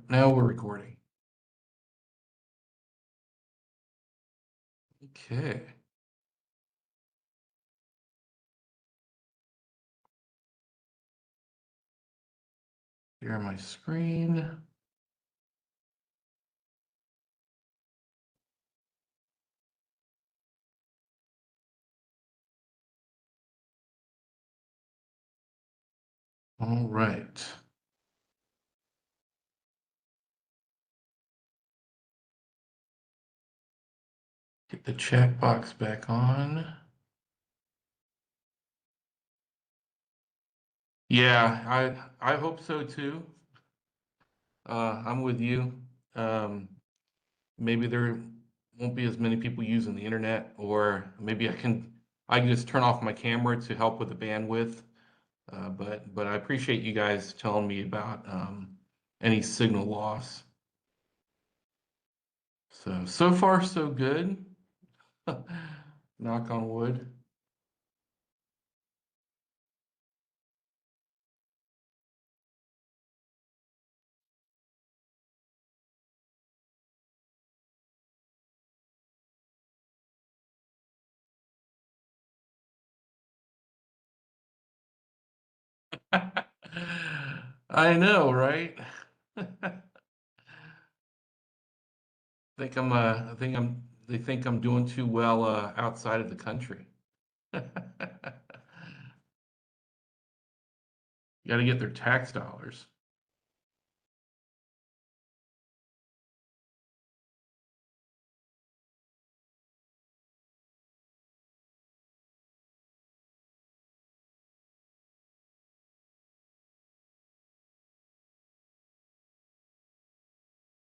now we're recording. Okay. Share my screen. All right. Get the chat box back on. Yeah, I hope so too. I'm with you. Um, maybe there won't be as many people using the internet, or maybe I can just turn off my camera to help with the bandwidth. But I appreciate you guys telling me about any signal loss. So far so good. Knock on wood. I know, right? They think I'm doing too well outside of the country. Got to get their tax dollars.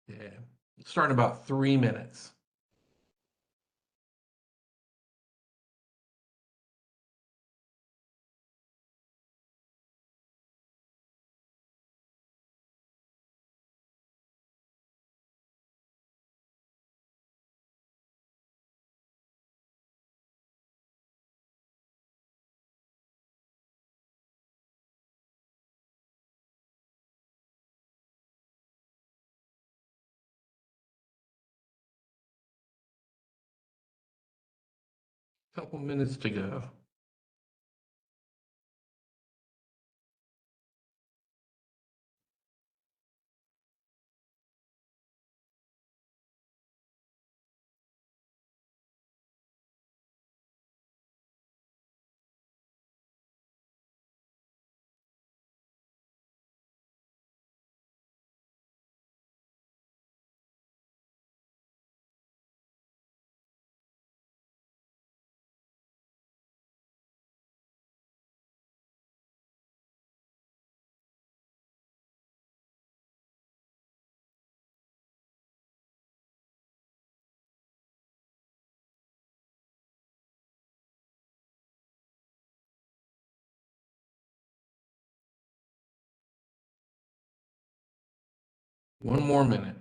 Yeah. Starting about 3 minutes. Couple minutes to go. One more minute.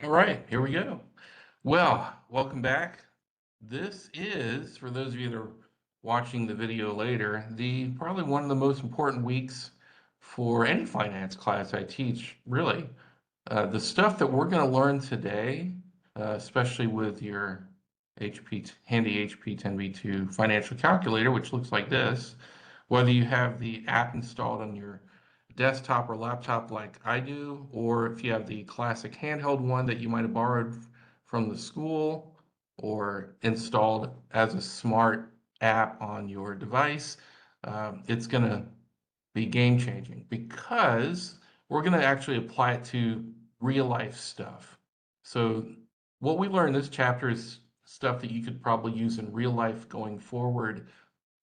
All right, here we go. Well, welcome back. This is, for those of you that are watching the video later, the probably one of the most important weeks for any finance class I teach, really. The stuff that we're going to learn today, especially with your handy HP 10v2 financial calculator, which looks like this, whether you have the app installed on your desktop or laptop like I do, or if you have the classic handheld one that you might have borrowed from the school or installed as a smart app on your device, it's going to be game changing because we're going to actually apply it to real life stuff. So what we learned in this chapter is stuff that you could probably use in real life going forward,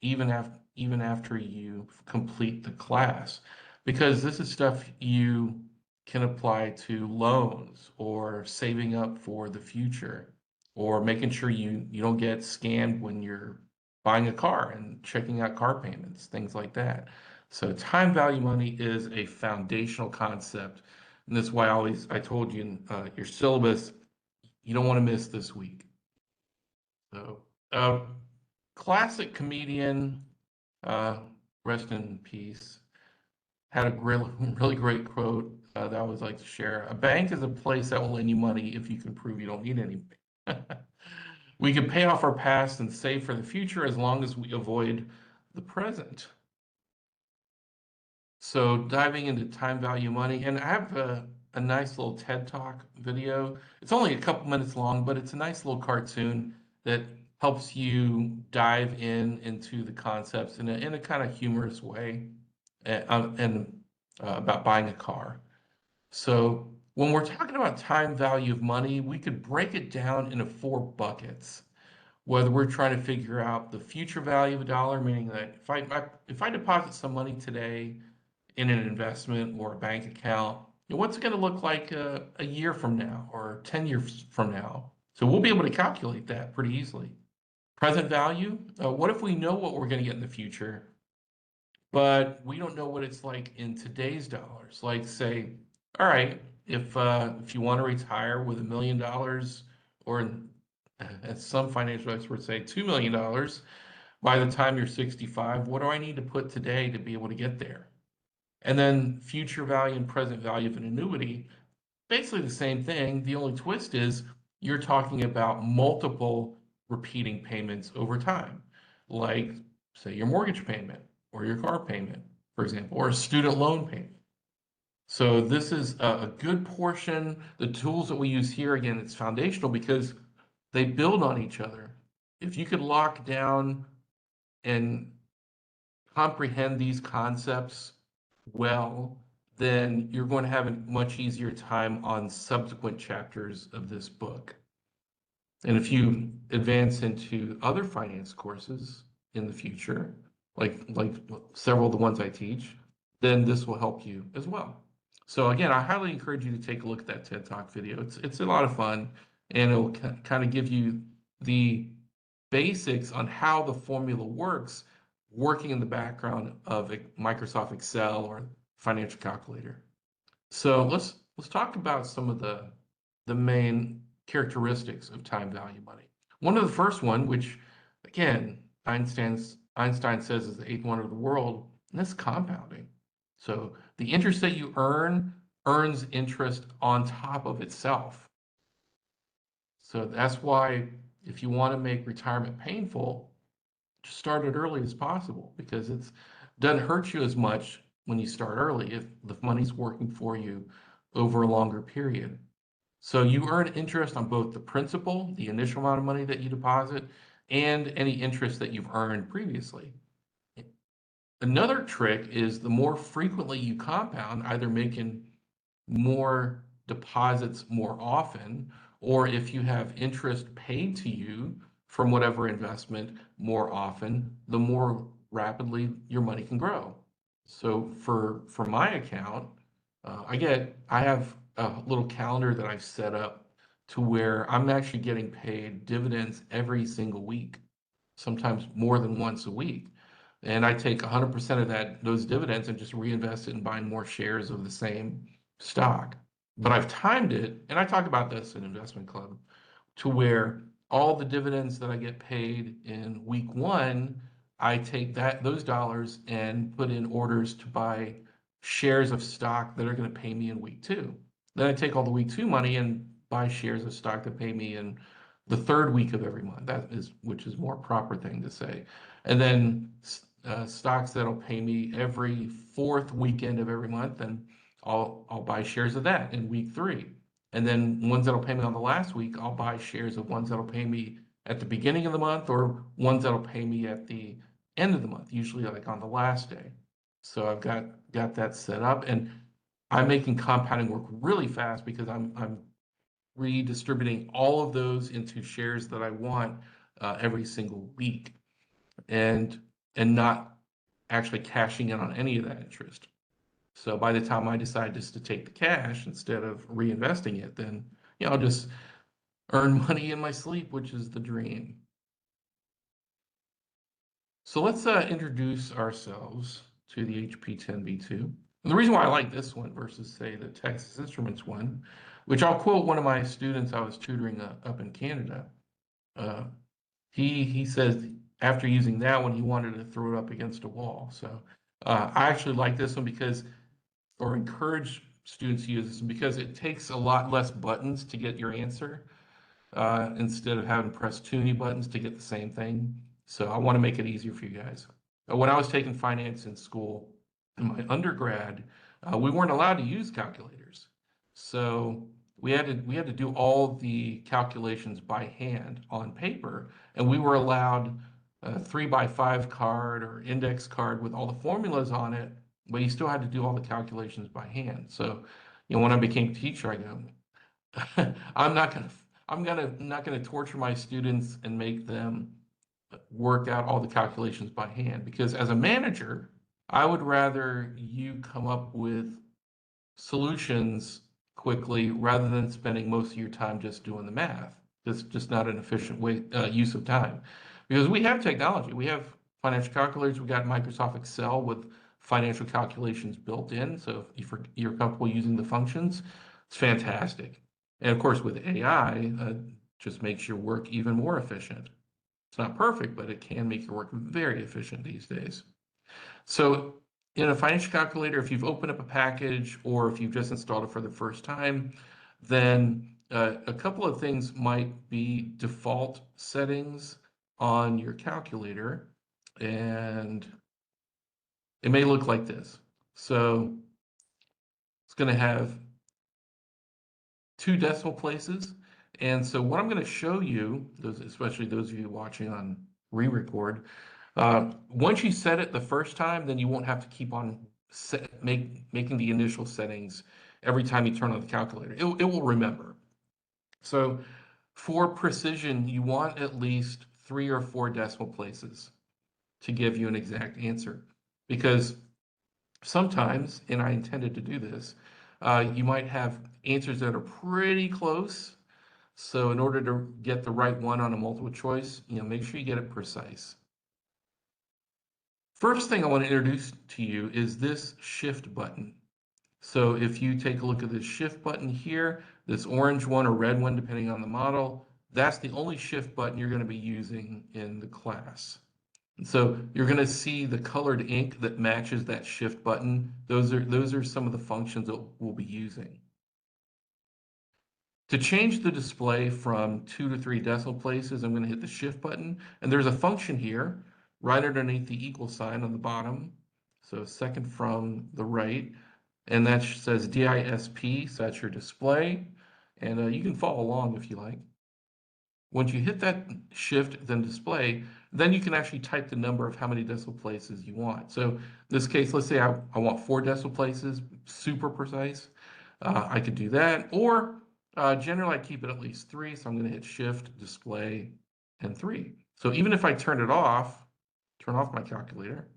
even after you complete the class, because this is stuff you can apply to loans or saving up for the future or making sure you don't get scammed when you're buying a car and checking out car payments, things like that. So time value money is a foundational concept, and that's why I told you in your syllabus you don't want to miss this week. So, classic comedian, uh, rest in peace, had a really, really great quote that I always like to share. A bank is a place that will lend you money if you can prove you don't need any. We can pay off our past and save for the future as long as we avoid the present. So diving into time value money, and I have a nice little TED Talk video. It's only a couple minutes long, but it's a nice little cartoon that helps you dive into the concepts in a kind of humorous way and about buying a car. So when we're talking about time value of money, we could break it down into four buckets. Whether we're trying to figure out the future value of a dollar, meaning that if I deposit some money today in an investment or a bank account, what's it going to look like a year from now or 10 years from now? So we'll be able to calculate that pretty easily. Present value, what if we know what we're going to get in the future, but we don't know what it's like in today's dollars? Like say, all right, if you want to retire with $1 million, or as some financial experts say, $2 million by the time you're 65, what do I need to put today to be able to get there? And then future value and present value of an annuity, basically the same thing. The only twist is you're talking about multiple repeating payments over time, like say your mortgage payment or your car payment, for example, or a student loan payment. So this is a good portion. The tools that we use here, again, it's foundational because they build on each other. If you could lock down and comprehend these concepts well, then you're going to have a much easier time on subsequent chapters of this book. And if you advance into other finance courses in the future, like several of the ones I teach, then this will help you as well. So again, I highly encourage you to take a look at that TED Talk video. It's a lot of fun, and it will kind of give you the basics on how the formula works, working in the background of Microsoft Excel or financial calculator. So let's talk about some of the main characteristics of time value money. One of the first one, which again Einstein says is the eighth wonder of the world, and that's compounding. So the interest that you earn earns interest on top of itself. So that's why if you want to make retirement painful, just start as early as possible because it doesn't hurt you as much when you start early if the money's working for you over a longer period. So you earn interest on both the principal, the initial amount of money that you deposit, and any interest that you've earned previously. Another trick is the more frequently you compound, either making more deposits more often, or if you have interest paid to you from whatever investment more often, the more rapidly your money can grow. So for my account, I have a little calendar that I've set up to where I'm actually getting paid dividends every single week, sometimes more than once a week. And I take 100% of those dividends and just reinvest it in buying more shares of the same stock. But I've timed it, and I talk about this in Investment Club, to where all the dividends that I get paid in week one, I take those dollars and put in orders to buy shares of stock that are going to pay me in week two. Then I take all the week two money and buy shares of stock that pay me in the third week of every month. Which is more proper thing to say. And then stocks that'll pay me every fourth weekend of every month, and I'll buy shares of that in week three. And then ones that'll pay me on the last week, I'll buy shares of ones that'll pay me at the beginning of the month or ones that'll pay me at the end of the month, usually like on the last day. So I've got that set up, and I'm making compounding work really fast because I'm redistributing all of those into shares that I want every single week, and not actually cashing in on any of that interest. So by the time I decide just to take the cash instead of reinvesting it, then I'll just earn money in my sleep, which is the dream. So let's introduce ourselves to the HP10B2. And the reason why I like this one versus, say, the Texas Instruments one, which I'll quote one of my students I was tutoring up in Canada. Uh, he says after using that one, he wanted to throw it up against a wall. So I actually like this one because, or encourage students to use this one because it takes a lot less buttons to get your answer instead of having to press too many buttons to get the same thing. So I want to make it easier for you guys. When I was taking finance in school, in my undergrad, we weren't allowed to use calculators. So we had to do all the calculations by hand on paper, and we were allowed a 3x5 card or index card with all the formulas on it, but you still had to do all the calculations by hand. So, when I became a teacher, I go, I'm not gonna not gonna torture my students and make them work out all the calculations by hand, because as a manager, I would rather you come up with solutions quickly rather than spending most of your time just doing the math. It's just not an efficient way use of time, because we have technology. We have financial calculators. We got Microsoft Excel with financial calculations built in. So if you're comfortable using the functions, it's fantastic. And of course, with AI, just makes your work even more efficient. It's not perfect, but it can make your work very efficient these days. So in a financial calculator, if you've opened up a package or if you've just installed it for the first time, then a couple of things might be default settings on your calculator, and it may look like this. So it's going to have 2 decimal places. And so what I'm going to show you, especially those of you watching on re-record, once you set it the first time, then you won't have to keep on making the initial settings every time you turn on the calculator. It will remember. So for precision, you want at least 3 or 4 decimal places to give you an exact answer. Because sometimes, and I intended to do this, you might have answers that are pretty close. So in order to get the right one on a multiple choice, make sure you get it precise. First thing I want to introduce to you is this shift button. So if you take a look at this shift button here, this orange one or red one, depending on the model, that's the only shift button you're going to be using in the class. And so you're going to see the colored ink that matches that shift button. Those are some of the functions that we'll be using. To change the display from 2 to 3 decimal places, I'm going to hit the shift button, and there's a function here right underneath the equal sign on the bottom. So second from the right, and that says DISP, so that's your display, and you can follow along if you like. Once you hit that shift, then display, then you can actually type the number of how many decimal places you want. So in this case, let's say I want 4 decimal places, super precise. I could do that, or generally I keep it at least 3, so I'm going to hit shift, display, and 3. So even if I turn off my calculator,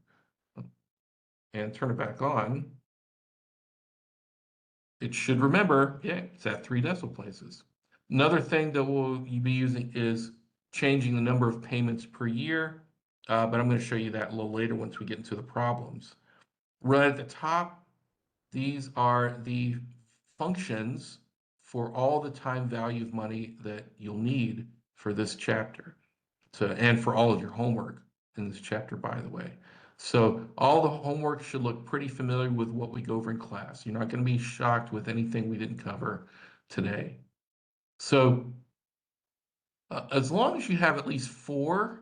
and turn it back on, it should remember, yeah, it's at 3 decimal places. Another thing that we'll be using is changing the number of payments per year, but I'm going to show you that a little later once we get into the problems. Right at the top, these are the functions for all the time value of money that you'll need for this chapter. So, and for all of your homework in this chapter, by the way. So all the homework should look pretty familiar with what we go over in class. You're not going to be shocked with anything we didn't cover today. So as long as you have at least 4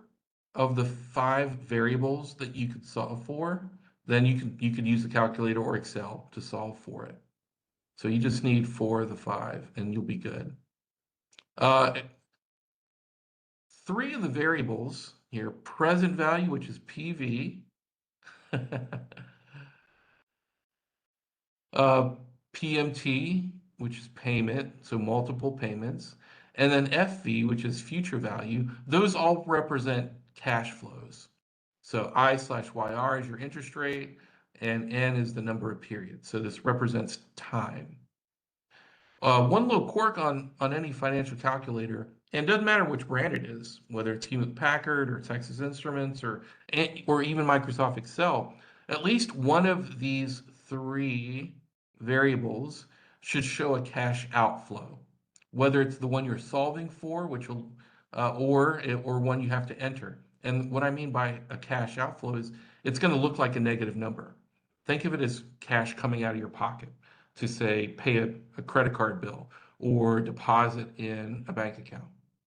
of the 5 variables that you could solve for, then you could use the calculator or Excel to solve for it. So you just need 4 of the 5 and you'll be good. 3 of the variables here, present value, which is PV, Uh, PMT, which is payment, so multiple payments, and then FV, which is future value. Those all represent cash flows. So I/YR is your interest rate, and N is the number of periods. So this represents time. One little quirk on any financial calculator, and it doesn't matter which brand it is, whether it's Hewlett Packard or Texas Instruments or even Microsoft Excel, at least one of these three variables should show a cash outflow, whether it's the one you're solving for, which will or one you have to enter. And what I mean by a cash outflow is it's going to look like a negative number. Think of it as cash coming out of your pocket to say pay a credit card bill or deposit in a bank account.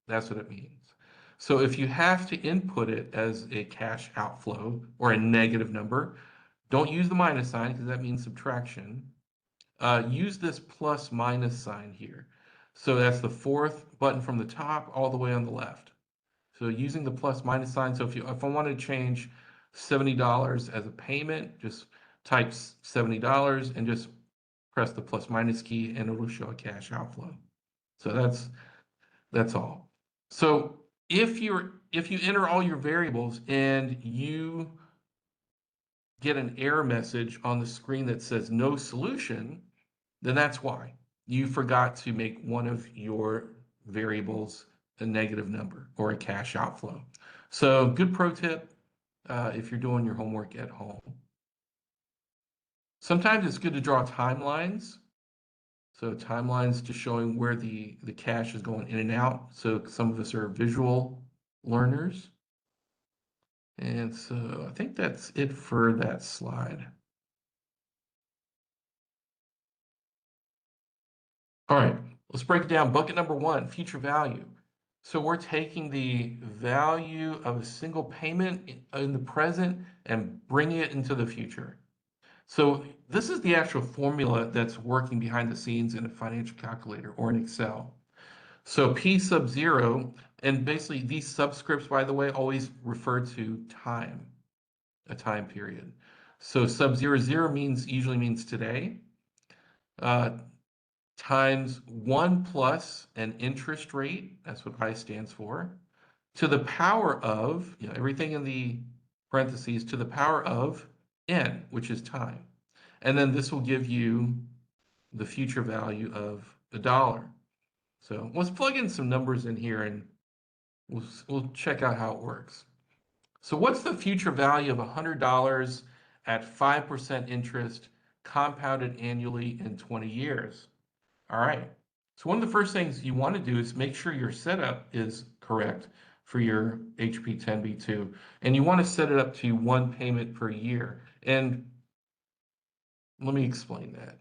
That's what it means. So if you have to input it as a cash outflow or a negative number, don't use the minus sign because that means subtraction. Use this plus minus sign here. So that's the fourth button from the top all the way on the left. So using the plus minus sign, so if I want to change $70 as a payment, just type $70 and just press the plus minus key and it'll show a cash outflow. So that's all. So if you enter all your variables and you get an error message on the screen that says no solution, then that's why you forgot to make one of your variables a negative number or a cash outflow. So good pro tip if you're doing your homework at home. Sometimes it's good to draw timelines. So timelines just showing where the cash is going in and out. So some of us are visual learners. And so I think that's it for that slide. All right, let's break it down. Bucket number one, future value. So we're taking the value of a single payment in the present and bringing it into the future. So this is the actual formula that's working behind the scenes in a financial calculator or in Excel. So P sub 0, and basically these subscripts, by the way, always refer to time, a time period. So sub 00 usually means today, times 1 plus an interest rate, that's what I stands for, to the power of, everything in the parentheses, to the power of N, which is time. And then this will give you the future value of $1. So let's plug in some numbers in here and we'll check out how it works. So what's the future value of $100 at 5% interest compounded annually in 20 years? All right. So one of the first things you want to do is make sure your setup is correct for your HP 10B2. And you want to set it up to one payment per year. And let me explain that.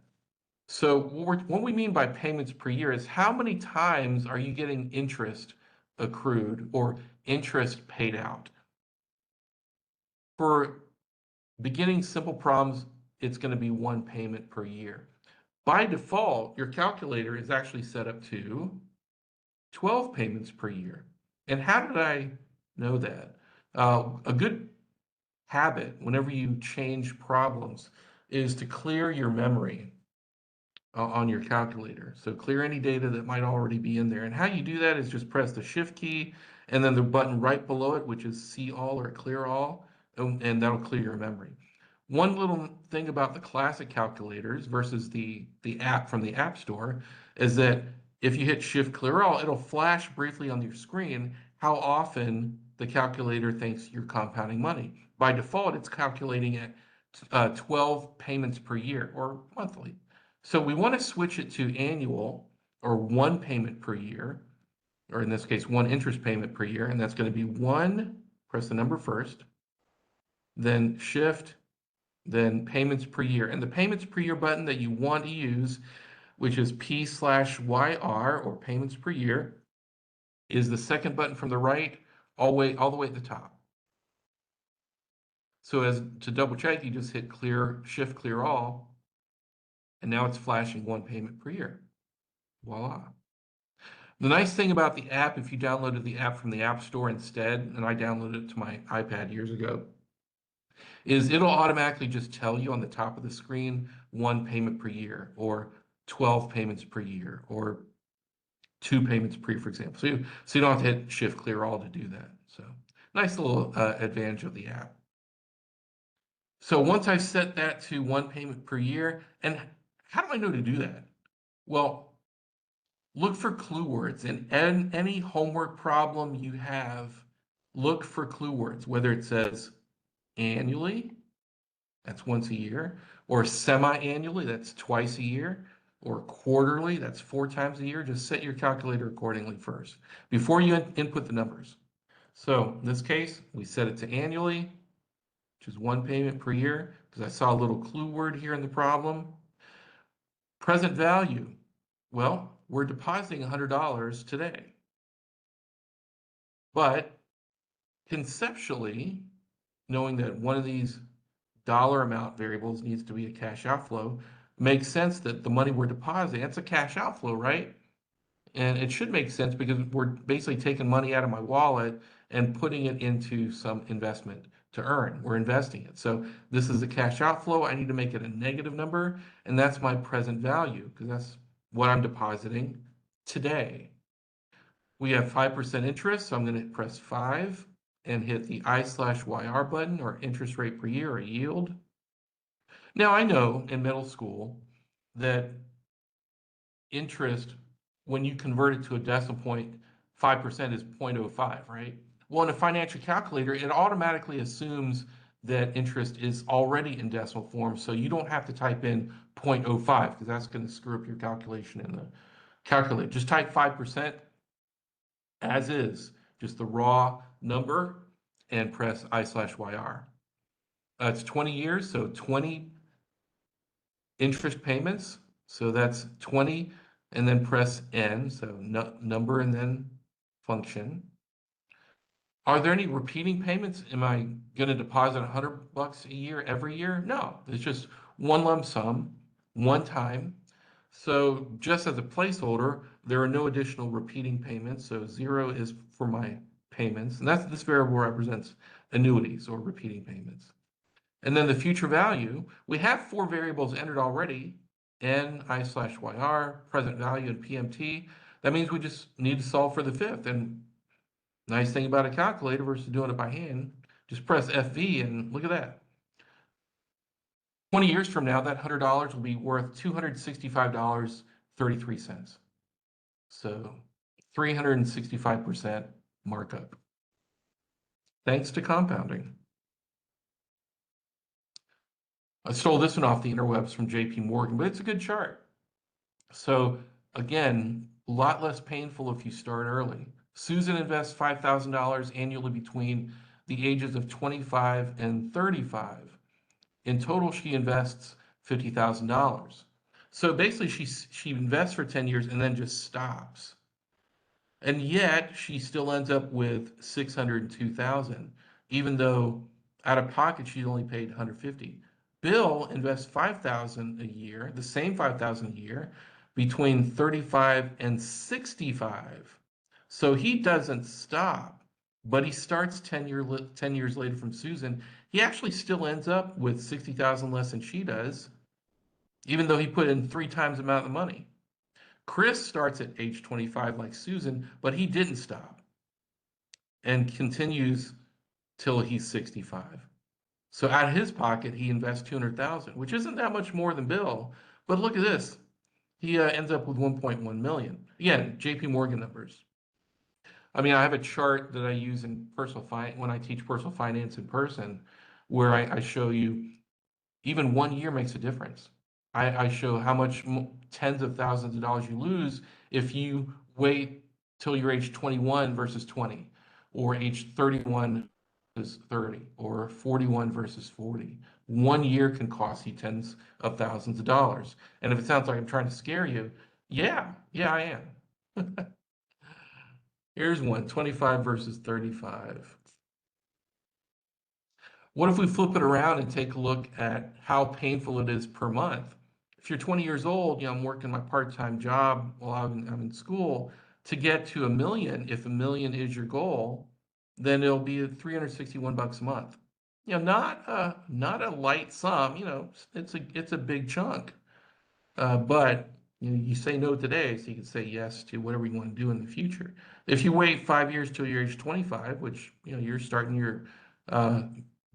So what we mean by payments per year is how many times are you getting interest accrued or interest paid out? For beginning simple problems, it's going to be one payment per year. By default, your calculator is actually set up to 12 payments per year. And how did I know that? A good habit whenever you change problems is to clear your memory on your calculator. So clear any data that might already be in there. And how you do that is just press the shift key and then the button right below it, which is see all or clear all, and that'll clear your memory. One little thing about the classic calculators versus the app from the App Store is that if you hit shift clear all, it'll flash briefly on your screen how often the calculator thinks you're compounding money. By default, it's calculating at 12 payments per year or monthly. So we want to switch it to annual or one payment per year, or in this case, one interest payment per year, and that's going to be one, press the number first, then shift, then payments per year. And the payments per year button that you want to use, which is P/YR or payments per year, is the second button from the right, all the way at the top. So as to double check, you just hit shift clear all, and now it's flashing one payment per year. Voila. The nice thing about the app, if you downloaded the app from the App Store instead, and I downloaded it to my iPad years ago, is it'll automatically just tell you on the top of the screen 1 payment per year, or 12 payments per year, or 2 payments per year, for example. So you don't have to hit Shift Clear All to do that. So nice little advantage of the app. So once I set that to 1 payment per year, and how do I know to do that? Well, look for clue words in any homework problem you have. Look for clue words, whether it says annually, that's once a year, or semi-annually, that's twice a year, or quarterly, that's 4 times a year. Just set your calculator accordingly first before you input the numbers. So in this case, we set it to annually, which is 1 payment per year, because I saw a little clue word here in the problem. Present value, well, we're depositing $100 today. But conceptually, knowing that one of these dollar amount variables needs to be a cash outflow, makes sense that the money we're depositing, that's a cash outflow, right? And it should make sense because we're basically taking money out of my wallet and putting it into some investment to earn. We're investing it. So this is a cash outflow. I need to make it a negative number, and that's my present value because that's what I'm depositing today. We have 5% interest, so I'm going to press 5 and hit the I/YR button, or interest rate per year, or yield. Now I know in middle school that interest, when you convert it to a decimal point, 5% is 0.05, right? Well, in a financial calculator, it automatically assumes that interest is already in decimal form, so you don't have to type in 0.05 because that's going to screw up your calculation in the calculator. Just type 5% as is, just the raw number, and press I/YR. It's 20 years, so 20 interest payments. So that's 20, and then press N, so number and then function. Are there any repeating payments? Am I going to deposit $100 a year every year? No, it's just one lump sum, one time. So just as a placeholder, there are no additional repeating payments. So 0 is for my payments, and this variable represents annuities or repeating payments. And then the future value, we have 4 variables entered already, N, I/YR, present value, and PMT. That means we just need to solve for the 5th. And nice thing about a calculator versus doing it by hand, just press FV and look at that. 20 years from now, that $100 will be worth $265.33. So 365% markup. Thanks to compounding. I stole this one off the interwebs from JP Morgan, but it's a good chart. So again, a lot less painful if you start early. Susan invests $5,000 annually between the ages of 25 and 35. In total, she invests $50,000. So basically, she invests for 10 years and then just stops. And yet, she still ends up with $602,000, even though out of pocket she only paid $150,000. Bill invests $5,000 a year, the same $5,000 a year, between 35 and 65. So he doesn't stop, but he starts 10 years later from Susan. He actually still ends up with $60,000 less than she does, even though he put in 3 times the amount of money. Chris starts at age 25 like Susan, but he didn't stop and continues till he's 65. So out of his pocket, he invests $200,000, which isn't that much more than Bill. But look at this. He ends up with 1.1 million. Again, JP Morgan numbers. I mean, I have a chart that I use in personal finance when I teach personal finance in person, where I show you even 1 year makes a difference. I show how much tens of thousands of dollars you lose if you wait till you're age 21 versus 20, or age 31 versus 30, or 41 versus 40. 1 year can cost you tens of thousands of dollars. And if it sounds like I'm trying to scare you, yeah, I am. Here's one, 25 versus 35. What if we flip it around and take a look at how painful it is per month? If you're 20 years old, I'm working my part-time job while I'm in school. To get to $1 million, if $1 million is your goal, then it'll be $361 a month. not a light sum. It's a big chunk. But you say no today, so you can say yes to whatever you want to do in the future. If you wait 5 years till you're age 25, which you're starting your uh,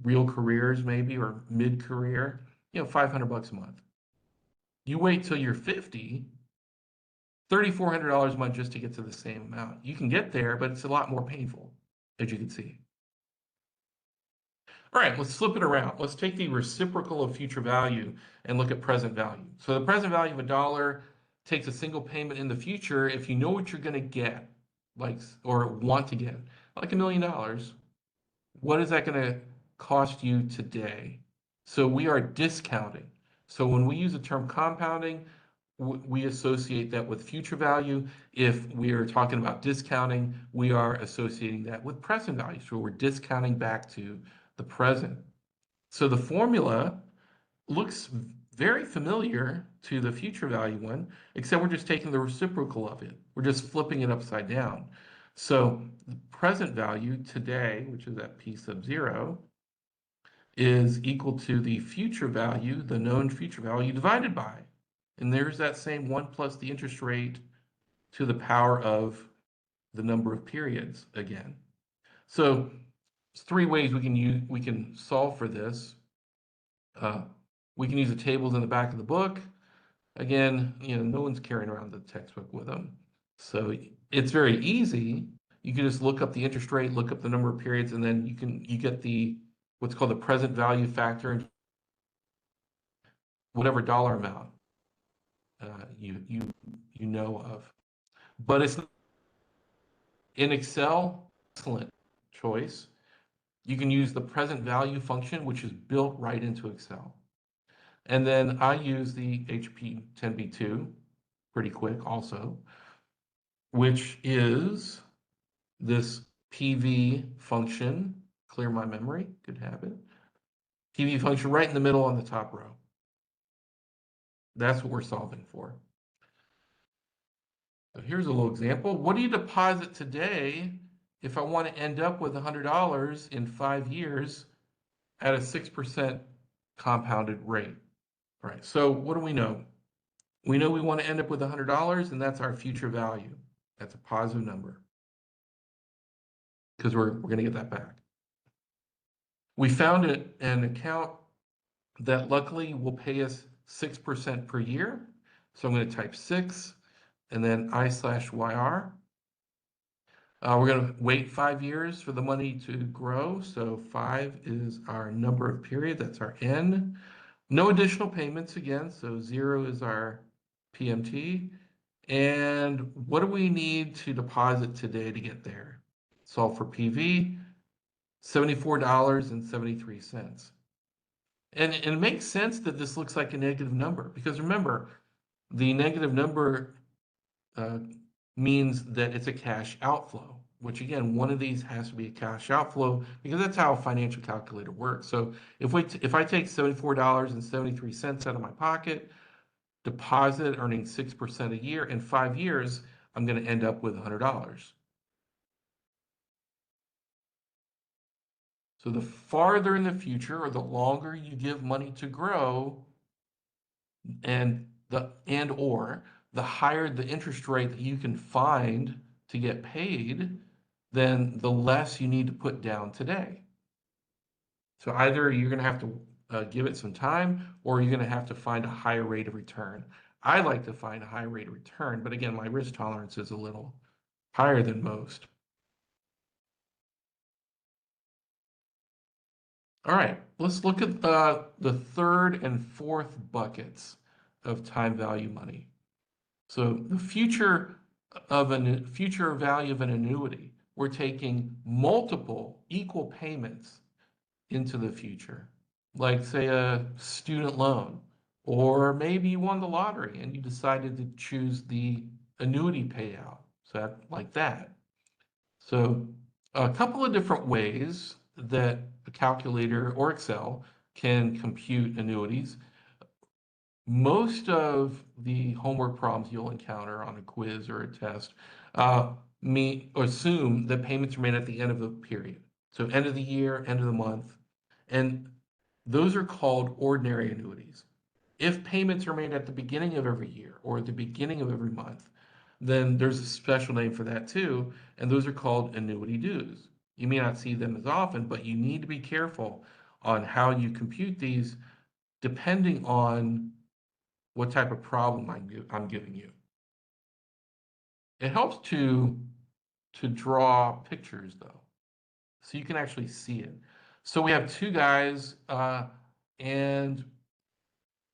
real careers maybe or mid-career, $500 a month. You wait till you're 50, $3,400 a month just to get to the same amount. You can get there, but it's a lot more painful, as you can see. All right, let's flip it around. Let's take the reciprocal of future value and look at present value. So the present value of a dollar takes a single payment in the future if you know what you're going to get, like, or want to get, like $1,000,000. What is that going to cost you today? So we are discounting. So when we use the term compounding, we associate that with future value. If we are talking about discounting, we are associating that with present value. So we're discounting back to the present. So the formula looks very familiar to the future value one, except we're just taking the reciprocal of it. We're just flipping it upside down. So the present value today, which is at P sub 0, is equal to the future value, the known future value, divided by. And there's that same 1 plus the interest rate to the power of the number of periods again. So there's 3 ways we can solve for this. We can use the tables in the back of the book. Again, no one's carrying around the textbook with them. So it's very easy. You can just look up the interest rate, look up the number of periods, and then you get what's called the present value factor, and whatever dollar amount you know of. But it's in Excel, excellent choice. You can use the present value function, which is built right into Excel. And then I use the HP 10B2, pretty quick also, which is this PV function, clear my memory, good habit, PV function right in the middle on the top row. That's what we're solving for. So here's a little example. What do you deposit today if I want to end up with $100 in 5 years at a 6% compounded rate? All right, so what do we know? We know we want to end up with $100, and that's our future value. That's a positive number because we're going to get that back. We found an account that luckily will pay us 6% per year. So I'm going to type 6 and then I/YR. We're going to wait 5 years for the money to grow. So 5 is our number of period. That's our N. No additional payments again. So 0 is our PMT. And what do we need to deposit today to get there? Solve for PV, $74.73. And it makes sense that this looks like a negative number because remember, the negative number means that it's a cash outflow, which again, one of these has to be a cash outflow because that's how a financial calculator works. So if I take $74.73 out of my pocket, deposit earning 6% a year, in 5 years, I'm going to end up with $100. So the farther in the future or the longer you give money to grow or the higher the interest rate that you can find to get paid, then the less you need to put down today. So either you're going to have to give it some time or you're going to have to find a higher rate of return. I like to find a high rate of return, but again, my risk tolerance is a little higher than most. All right, let's look at the third and fourth buckets of time value money. So the future value of an annuity, we're taking multiple equal payments into the future, like say a student loan, or maybe you won the lottery and you decided to choose the annuity payout. So like that. So a couple of different ways that a calculator or Excel can compute annuities. Most of the homework problems you'll encounter on a quiz or a test assume that payments are made at the end of a period. So end of the year, end of the month. And those are called ordinary annuities. If payments are made at the beginning of every year or at the beginning of every month, then there's a special name for that too, and those are called annuity dues. You may not see them as often, but you need to be careful on how you compute these depending on what type of problem I'm giving you. It helps to draw pictures though, so you can actually see it. So we have two guys, and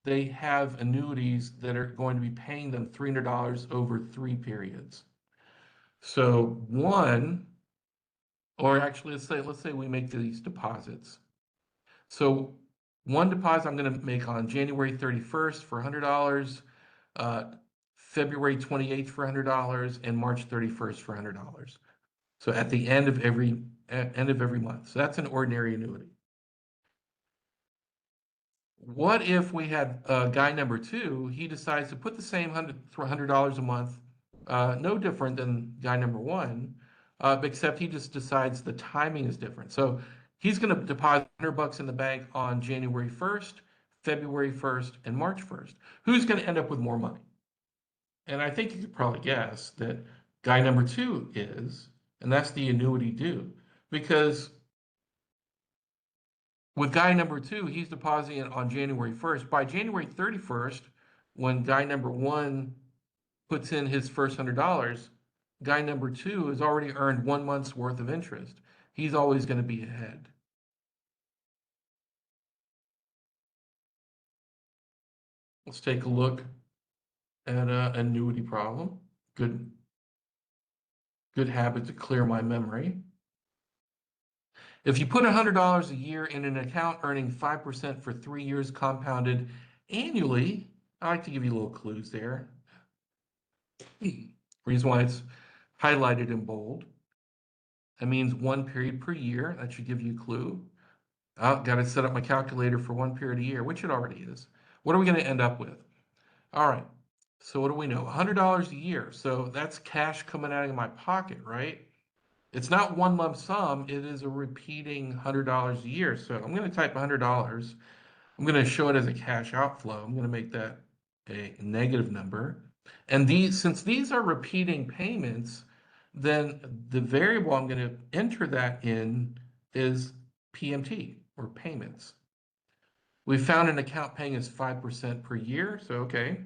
they have annuities that are going to be paying them $300 over 3 periods. So one, or actually let's say we make these deposits. So one deposit I'm going to make on January 31st for $100, uh, February 28th for $100, and March 31st for $100. So at the end of every month. So that's an ordinary annuity. What if we had guy number two, he decides to put the same $100 a month, no different than guy number one, except he just decides the timing is different. So he's going to deposit $100 in the bank on January 1st, February 1st, and March 1st. Who's going to end up with more money? And I think you could probably guess that guy number two is, and that's the annuity due, because with guy number two, he's depositing it on January 1st. By January 31st, when guy number one puts in his first $100, guy number two has already earned 1 month's worth of interest. He's always going to be ahead. Let's take a look at an annuity problem. Good habit to clear my memory. If you put $100 a year in an account earning 5% for 3 years compounded annually, I like to give you little clues there. Reason why it's highlighted in bold. That means 1 period per year. That should give you a clue. Got to set up my calculator for 1 period a year, which it already is. What are we going to end up with? All right. So what do we know? $100 a year. So that's cash coming out of my pocket, right? It's not one lump sum. It is a repeating $100 a year. So I'm going to type $100. I'm going to show it as a cash outflow. I'm going to make that a negative number. And since these are repeating payments, then the variable I'm going to enter that in is PMT, or payments. We found an account paying us 5% per year. So, okay,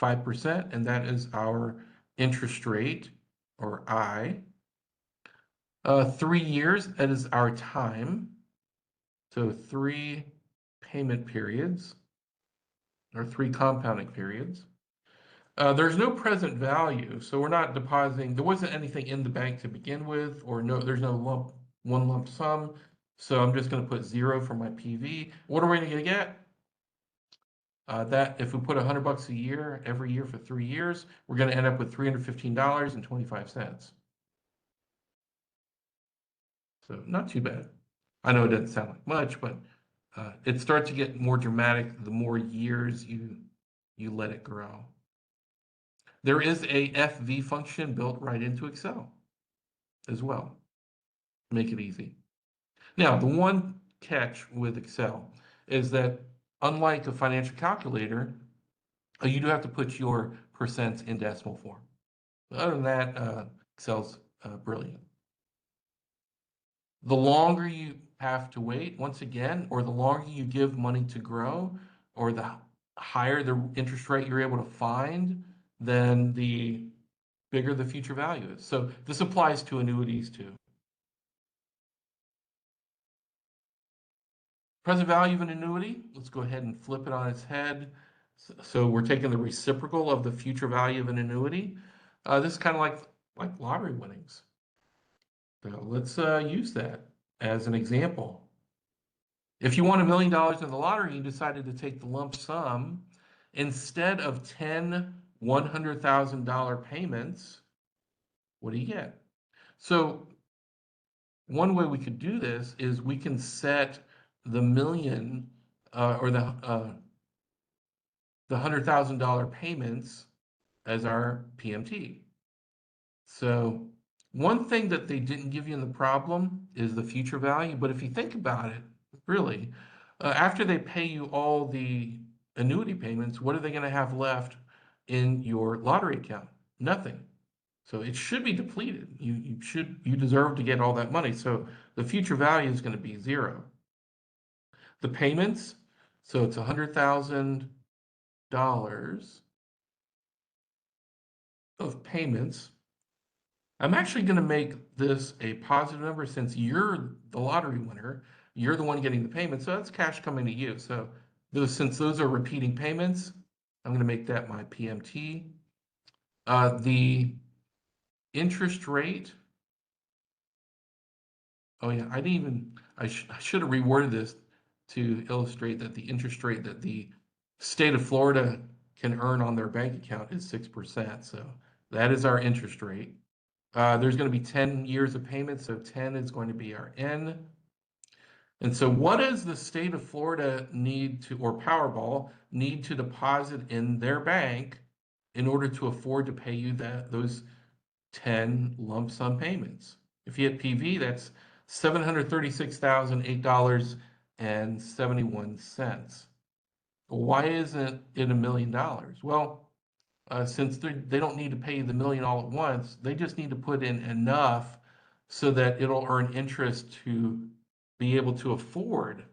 5%, and that is our interest rate, or I. 3 years, that is our time. So 3 payment periods, or 3 compounding periods. There's no present value, so we're not depositing. There wasn't anything in the bank to begin with, or there's no one lump sum. So I'm just going to put 0 for my PV. What are we going to get? That if we put $100 a year, every year for 3 years, we're going to end up with $315.25. So not too bad. I know it doesn't sound like much, but it starts to get more dramatic the more years you let it grow. There is a FV function built right into Excel as well. Make it easy. Now, the one catch with Excel is that unlike a financial calculator, you do have to put your percents in decimal form. Other than that, Excel's brilliant. The longer you have to wait, once again, or the longer you give money to grow, or the higher the interest rate you're able to find, then the bigger the future value is. So this applies to annuities too. Present value of an annuity, let's go ahead and flip it on its head. So we're taking the reciprocal of the future value of an annuity. This is kind of like lottery winnings. So let's use that as an example. If you won $1 million in the lottery, you decided to take the lump sum instead of 10 $100,000 payments. What do you get? So one way we could do this is we can set the million or the $100,000 payments as our PMT. So one thing that they didn't give you in the problem is the future value, but if you think about it, really. After they pay you all the annuity payments, what are they going to have left in your lottery account? Nothing. So it should be depleted. You deserve to get all that money. So the future value is going to be zero. The payments, so it's $100,000 of payments. I'm actually going to make this a positive number since you're the lottery winner. You're the one getting the payment, so that's cash coming to you. So since those are repeating payments, I'm going to make that my PMT. The interest rate. Oh yeah, I should have reworded this to illustrate that the interest rate that the state of Florida can earn on their bank account is 6%. So that is our interest rate. There's going to be 10 years of payment, so 10 is going to be our N. And so what does the state of Florida need to, or Powerball, need to deposit in their bank in order to afford to pay you those 10 lump sum payments? If you hit PV, that's $736,008.71. Why isn't it $1 million? Well, since they don't need to pay you the million all at once, they just need to put in enough so that it'll earn interest to be able to afford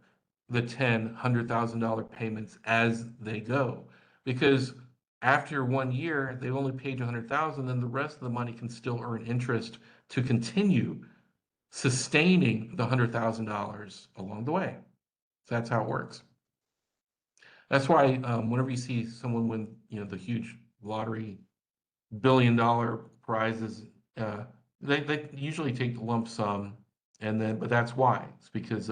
the $100,000 payments as they go. Because after 1 year, they've only paid you 100,000, then the rest of the money can still earn interest to continue sustaining the $100,000 along the way. So that's how it works. That's why whenever you see someone win, the huge lottery $1 billion prizes, they usually take the lump sum, but that's why. It's because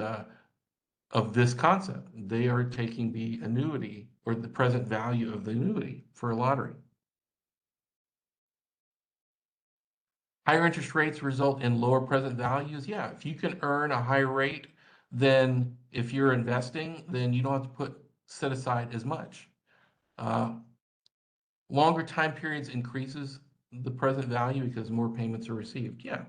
of this concept. They are taking the annuity or the present value of the annuity for a lottery. Higher interest rates result in lower present values. Yeah, if you can earn a higher rate than if you're investing, then you don't have to set aside as much. Longer time periods increases the present value because more payments are received. Yeah,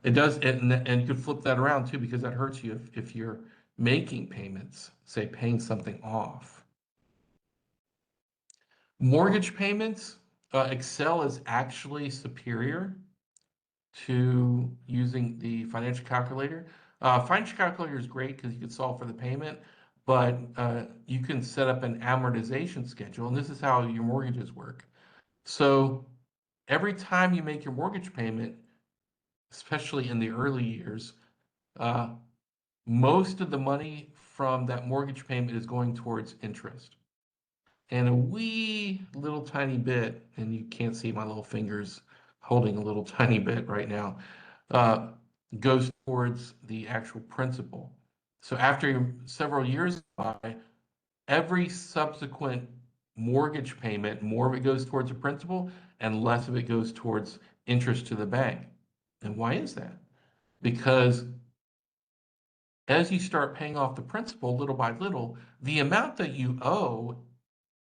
it does, and you could flip that around too because that hurts you if you're making payments, say paying something off. Mortgage payments, Excel is actually superior to using the financial calculator. Financial calculator is great because you can solve for the payment, but you can set up an amortization schedule, and this is how your mortgages work. So every time you make your mortgage payment, especially in the early years, most of the money from that mortgage payment is going towards interest. And a wee little tiny bit, and you can't see my little fingers holding a little tiny bit right now, goes towards the actual principal. So after several years by, every subsequent mortgage payment, more of it goes towards the principal and less of it goes towards interest to the bank. And why is that? Because as you start paying off the principal little by little, the amount that you owe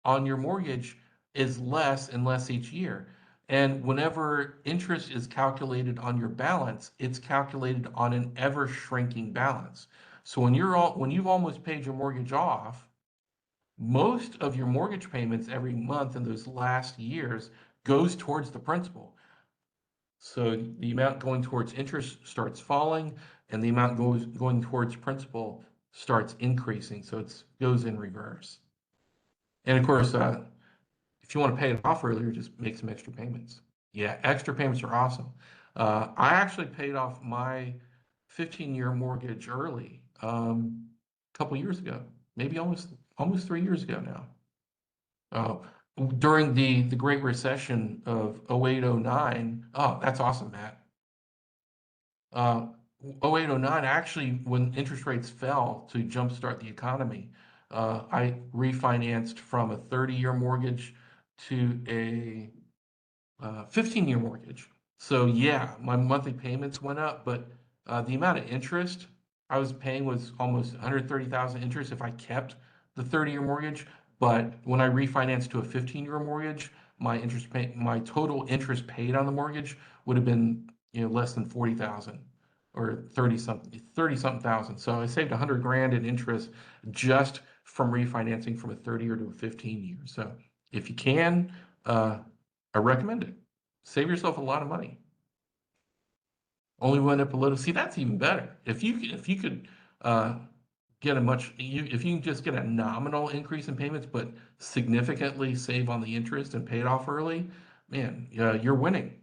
on your mortgage is less and less each year. And whenever interest is calculated on your balance, it's calculated on an ever shrinking balance. So when you've almost paid your mortgage off, most of your mortgage payments every month in those last years goes towards the principal. So the amount going towards interest starts falling, and the amount going towards principal starts increasing. So it goes in reverse. And of course, if you want to pay it off earlier, just make some extra payments. Yeah, extra payments are awesome. I actually paid off my 15-year mortgage early a couple years ago, maybe almost 3 years ago now. During the Great Recession of 08, 09. Oh, that's awesome, Matt. 08, 09, actually, when interest rates fell to jumpstart the economy, I refinanced from a 30-year mortgage to a 15-year mortgage. So yeah, my monthly payments went up, but the amount of interest I was paying was almost 130,000 interest if I kept the 30-year mortgage. But when I refinanced to a 15-year mortgage, my total interest paid on the mortgage would have been less than 40,000. or 30 something thousand. So I saved 100 grand in interest just from refinancing from a 30 year to a 15 year. So if you can, I recommend it. Save yourself a lot of money. Only went up a little. See, that's even better. If you could get if you can just get a nominal increase in payments, but significantly save on the interest and pay it off early, man, you're winning.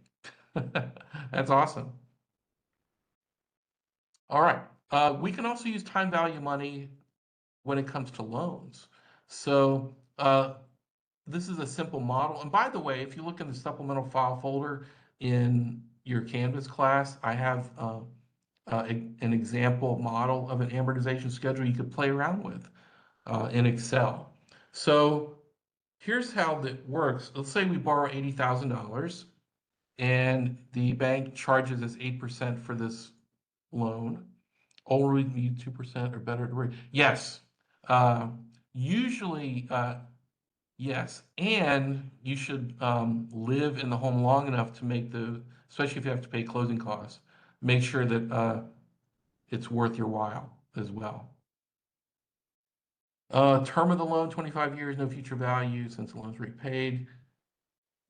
That's awesome. All right. We can also use time value money when it comes to loans. So this is a simple model. And by the way, if you look in the supplemental file folder in your Canvas class, I have an example model of an amortization schedule you could play around with in Excel. So here's how that works. Let's say we borrow $80,000 and the bank charges us 8% for this loan. Or we need 2% or better to rate. Yes. Usually, yes. And you should live in the home long enough to make especially if you have to pay closing costs, make sure that it's worth your while as well. Term of the loan, 25 years, no future value since the loan's repaid.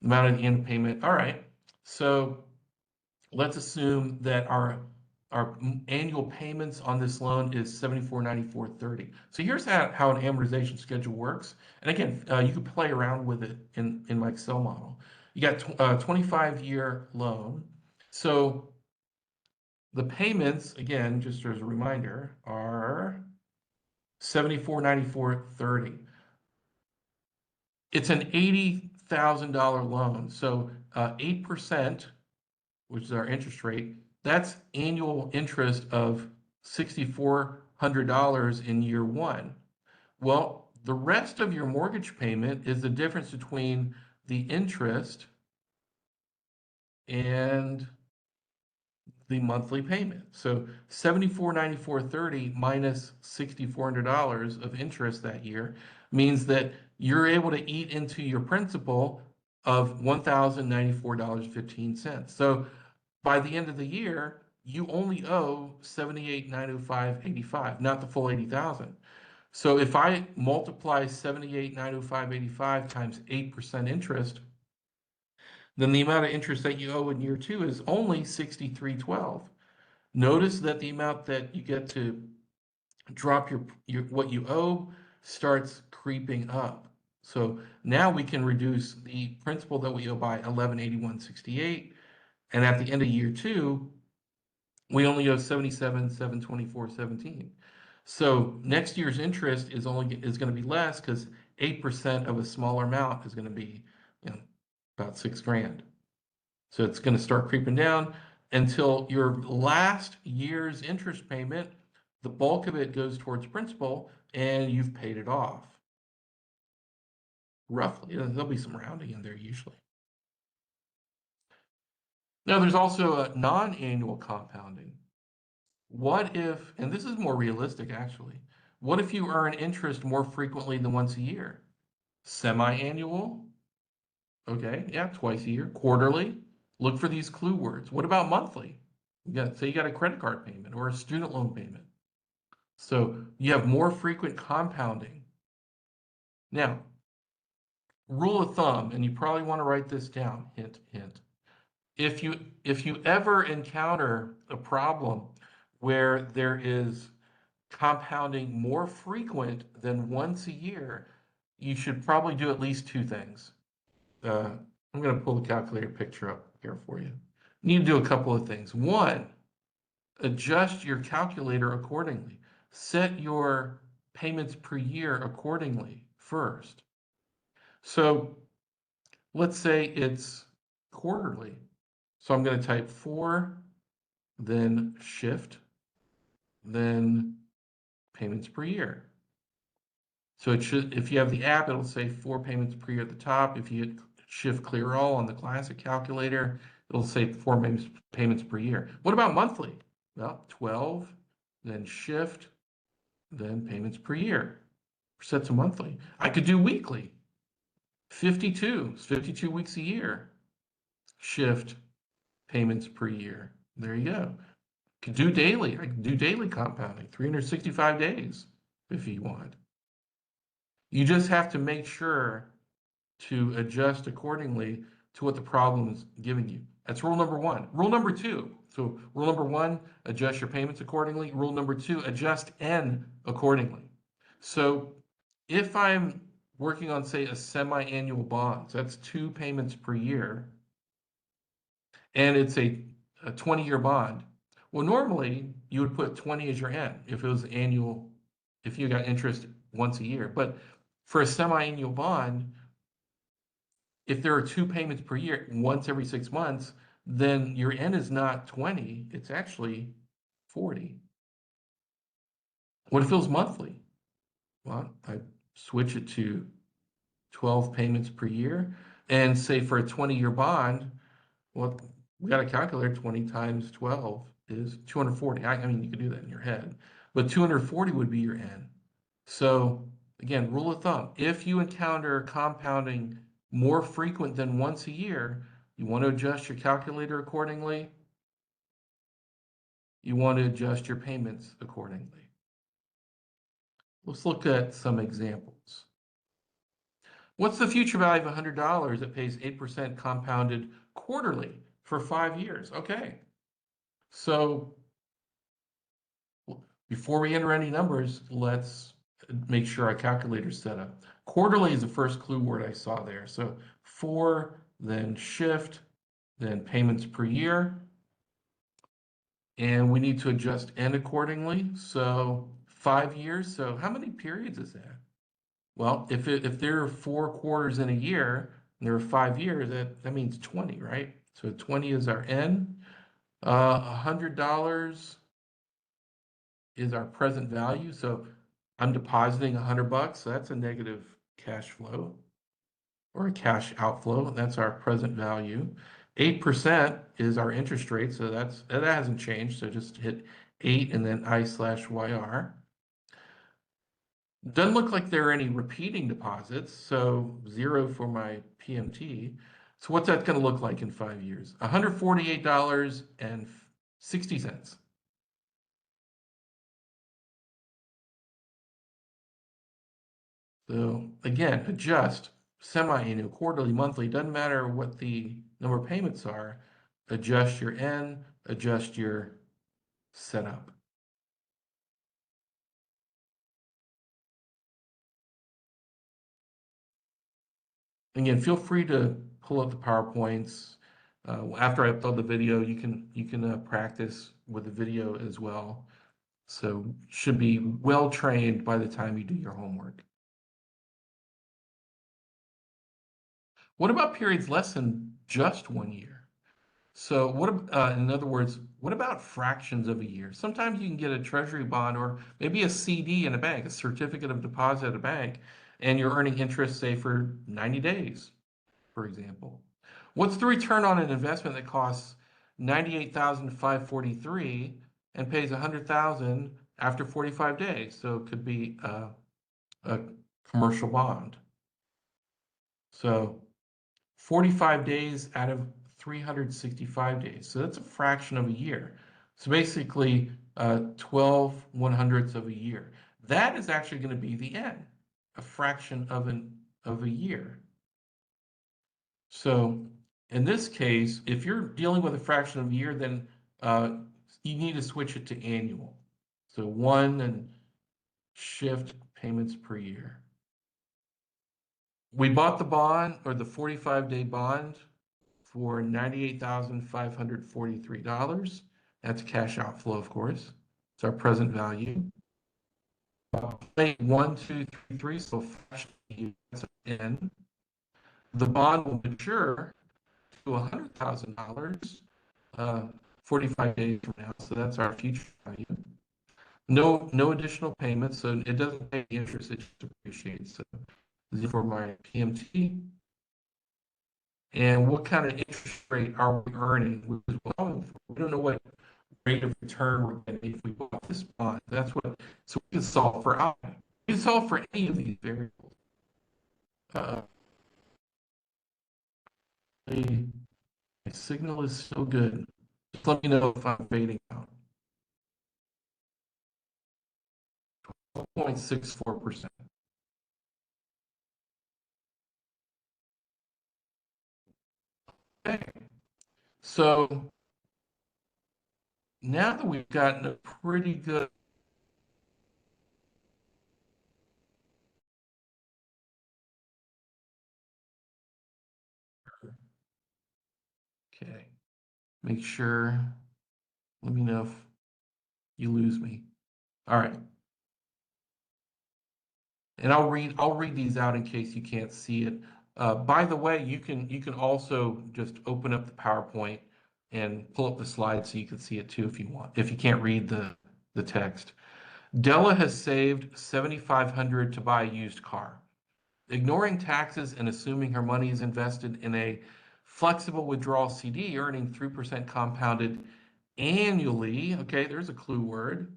Amount of the end payment. All right. So let's assume that our annual payments on this loan is $74.94.30. So here's how an amortization schedule works. And again, you can play around with it in my Excel model. You got a 25-year loan. So the payments, again, just as a reminder, are $74.94.30. It's an $80,000 loan. So 8%, which is our interest rate, that's annual interest of $6,400 in year one. Well, the rest of your mortgage payment is the difference between the interest and the monthly payment. So $74.94.30 minus $6,400 of interest that year means that you're able to eat into your principal of $1,094.15. So by the end of the year, you only owe $78,905.85, not the full 80,000. So if I multiply 78,905.85 times 8% interest, then the amount of interest that you owe in year two is only 6312. Notice that the amount that you get to drop your what you owe starts creeping up. So now we can reduce the principal that we owe by 1181.68, and at the end of year two, we only owe 77,724.17. So next year's interest is going to be less because 8% of a smaller amount is going to be, about $6,000. So it's going to start creeping down until your last year's interest payment, the bulk of it goes towards principal and you've paid it off. Roughly. There'll be some rounding in there usually. Now there's also a non-annual compounding. What if, and this is more realistic actually, what if you earn interest more frequently than once a year? Semi-annual? Okay, yeah, twice a year. Quarterly? Look for these clue words. What about monthly? Say you got a credit card payment or a student loan payment. So you have more frequent compounding. Now, rule of thumb, and you probably want to write this down, hint, hint. If you ever encounter a problem where there is compounding more frequent than once a year, you should probably do at least two things. I'm going to pull the calculator picture up here for you. You need to do a couple of things. One, adjust your calculator accordingly. Set your payments per year accordingly first. So let's say it's quarterly. So I'm going to type 4, then shift, then payments per year. So it should, if you have the app, it'll say 4 payments per year at the top. If you hit shift clear all on the classic calculator, it'll say 4 payments per year. What about monthly? Well, 12, then shift, then payments per year. Set to monthly. I could do weekly. 52, 52 weeks a year. Shift, payments per year. There you go. Could do daily. I can do daily compounding, 365 days if you want. You just have to make sure to adjust accordingly to what the problem is giving you. That's rule number one. Rule number two. So rule number one, adjust your payments accordingly. Rule number two, adjust N accordingly. So if I'm working on, say, a semi-annual bond, so that's 2 payments per year, and it's a 20-year bond, well, normally you would put 20 as your N if it was annual, if you got interest once a year. But for a semi-annual bond, if there are 2 payments per year, once every 6 months, then your N is not 20, it's actually 40. What if it was monthly? Well, I switch it to 12 payments per year, and say for a 20-year bond, well, we got a calculator, 20 times 12 is 240. I mean, you can do that in your head, but 240 would be your N. So again, rule of thumb, if you encounter compounding more frequent than once a year, you want to adjust your calculator accordingly. You want to adjust your payments accordingly. Let's look at some examples. What's the future value of $100 that pays 8% compounded quarterly for 5 years? Okay, so before we enter any numbers, let's make sure our calculator's set up. Quarterly is the first clue word I saw there. So 4, then shift, then payments per year. And we need to adjust N accordingly. So 5 years. So how many periods is that? Well, if there are 4 quarters in a year, and there are 5 years, that means 20, right? So 20 is our N. $100 is our present value. So I'm depositing $100, so that's a negative cash flow or a cash outflow. That's our present value. 8% is our interest rate, so that hasn't changed. So just hit 8 and then I/YR. Doesn't look like there are any repeating deposits, so 0 for my PMT. So what's that going to look like in 5 years? $148.60. So again, adjust semi-annual, quarterly, monthly, doesn't matter what the number of payments are, adjust your N, adjust your setup. Again, feel free to pull up the PowerPoints. After I upload the video, you can practice with the video as well. So should be well trained by the time you do your homework. What about periods less than just 1 year? So in other words, what about fractions of a year? Sometimes you can get a treasury bond or maybe a CD in a bank, a certificate of deposit at a bank, and you're earning interest, say, for 90 days, for example. What's the return on an investment that costs 98,543 and pays 100,000 after 45 days? So it could be a commercial bond. So 45 days out of 365 days. So that's a fraction of a year. So basically 12 100ths of a year. That is actually going to be the N, a fraction of a year. So in this case, if you're dealing with a fraction of a year, then you need to switch it to annual. So 1 and shift payments per year. We bought the bond or the 45-day bond for $98,543. That's cash outflow, of course. It's our present value. 1, 2, 3, 3, so fraction that's N. The bond will mature to $100,000 45 days from now, so that's our future value. No additional payments, so it doesn't pay interest, it just appreciates. So for my PMT. And what kind of interest rate are we earning? Well, we don't know what rate of return we're getting if we bought this bond. So we can solve for I. We can solve for any of these variables. My signal is so good. Just let me know if I'm fading out. 6.64%. Okay, so now that we've gotten a pretty good okay, make sure, let me know if you lose me. All right. And I'll read these out in case you can't see it. By the way, you can also just open up the PowerPoint and pull up the slides so you can see it too if you want, if you can't read the text. Della has saved $7,500 to buy a used car. Ignoring taxes and assuming her money is invested in a flexible withdrawal CD earning 3% compounded annually. Okay, there's a clue word.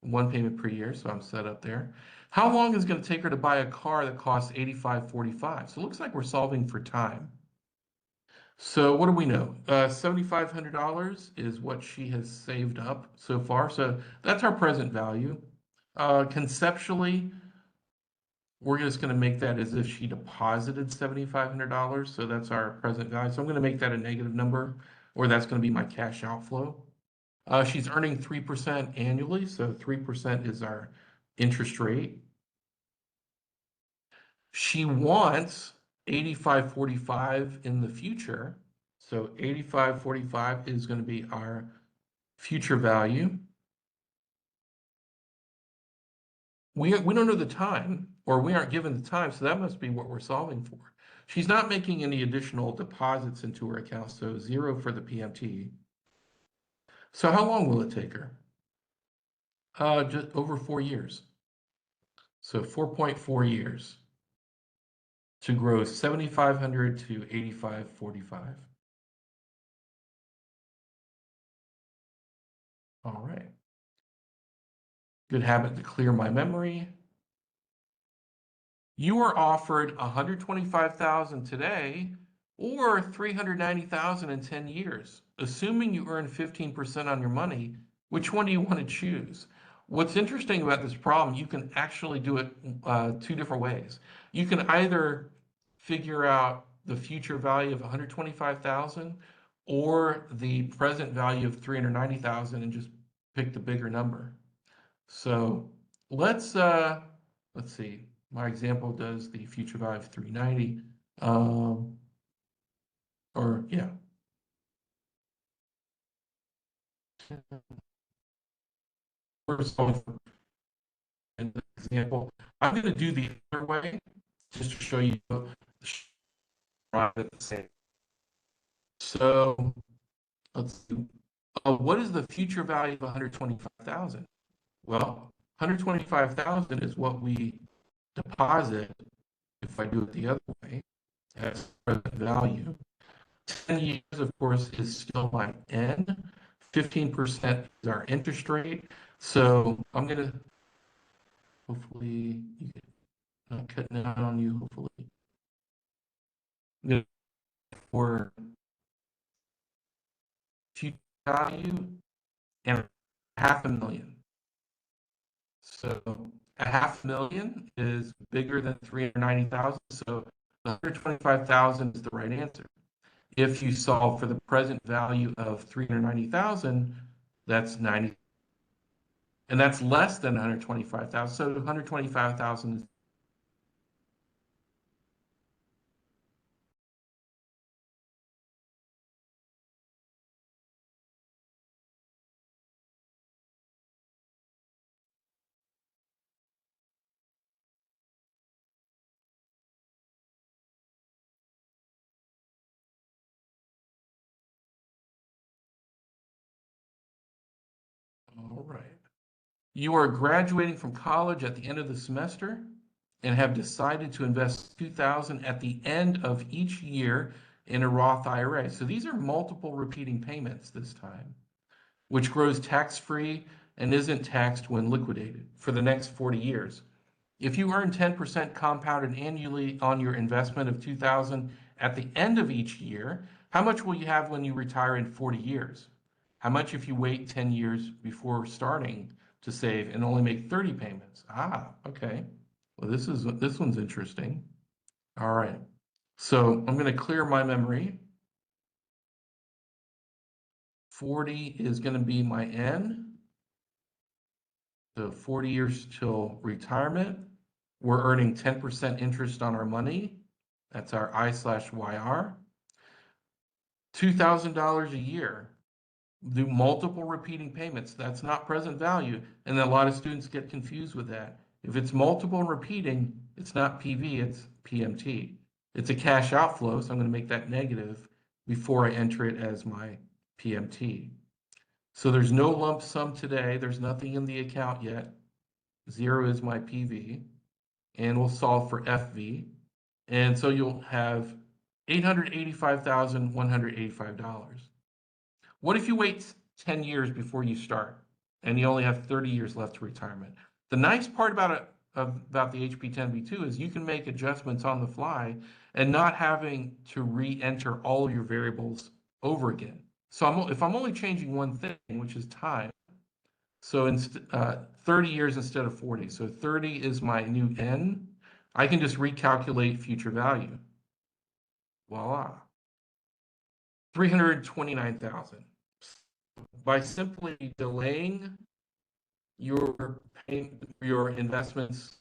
One payment per year, so I'm set up there. How long is it going to take her to buy a car that costs $85.45? So it looks like we're solving for time. So what do we know? $7,500 is what she has saved up so far. So that's our present value. Conceptually, we're just going to make that as if she deposited $7,500. So that's our present value. So I'm going to make that a negative number, or that's going to be my cash outflow. She's earning 3% annually, so 3% is our interest rate. She wants 85.45 in the future. So 85.45 is going to be our future value. We don't know the time, or we aren't given the time, so that must be what we're solving for. She's not making any additional deposits into her account, so 0 for the PMT. So how long will it take her? Just over 4 years. So 4.4 years to grow 7,500 to 85.45. All right. Good habit to clear my memory. You are offered 125,000 today or 390,000 in 10 years. Assuming you earn 15% on your money, which one do you want to choose? What's interesting about this problem, you can actually do it two different ways. You can either figure out the future value of 125,000 or the present value of 390,000 and just pick the bigger number. So let's see. My example does the future value of 390. Or yeah. First of all, in the example, I'm going to do the other way just to show you the same. So let's see. What is the future value of 125,000? Well, 125,000 is what we deposit if I do it the other way as present value. 10 years, of course, is still my N. 15% is our interest rate. So I'm going to, hopefully, you can not cutting out on you, hopefully. For future value and 500,000. So 500,000 is bigger than 390,000. So the 125,000 is the right answer. If you solve for the present value of 390,000, that's 90, and that's less than 125,000. So 125,000 is all right. You are graduating from college at the end of the semester and have decided to invest 2,000 at the end of each year in a Roth IRA. So these are multiple repeating payments this time, which grows tax-free and isn't taxed when liquidated for the next 40 years. If you earn 10% compounded annually on your investment of 2,000 at the end of each year, how much will you have when you retire in 40 years? How much if you wait 10 years before starting to save and only make 30 payments. Ah, okay. Well, this one's interesting. All right. So I'm going to clear my memory. 40 is going to be my N. So 40 years till retirement. We're earning 10% interest on our money. That's our I/YR. $2,000 a year. Do multiple repeating payments. That's not present value. And a lot of students get confused with that. If it's multiple and repeating, it's not PV, it's PMT. It's a cash outflow, so I'm going to make that negative before I enter it as my PMT. So there's no lump sum today. There's nothing in the account yet. 0 is my PV. And we'll solve for FV. And so you'll have $885,185. What if you wait 10 years before you start and you only have 30 years left to retirement? The nice part about the HP10B2 is you can make adjustments on the fly and not having to re-enter all of your variables over again. So if I'm only changing one thing, which is time, so 30 years instead of 40. So 30 is my new N. I can just recalculate future value. Voila. 329,000. By simply delaying your investments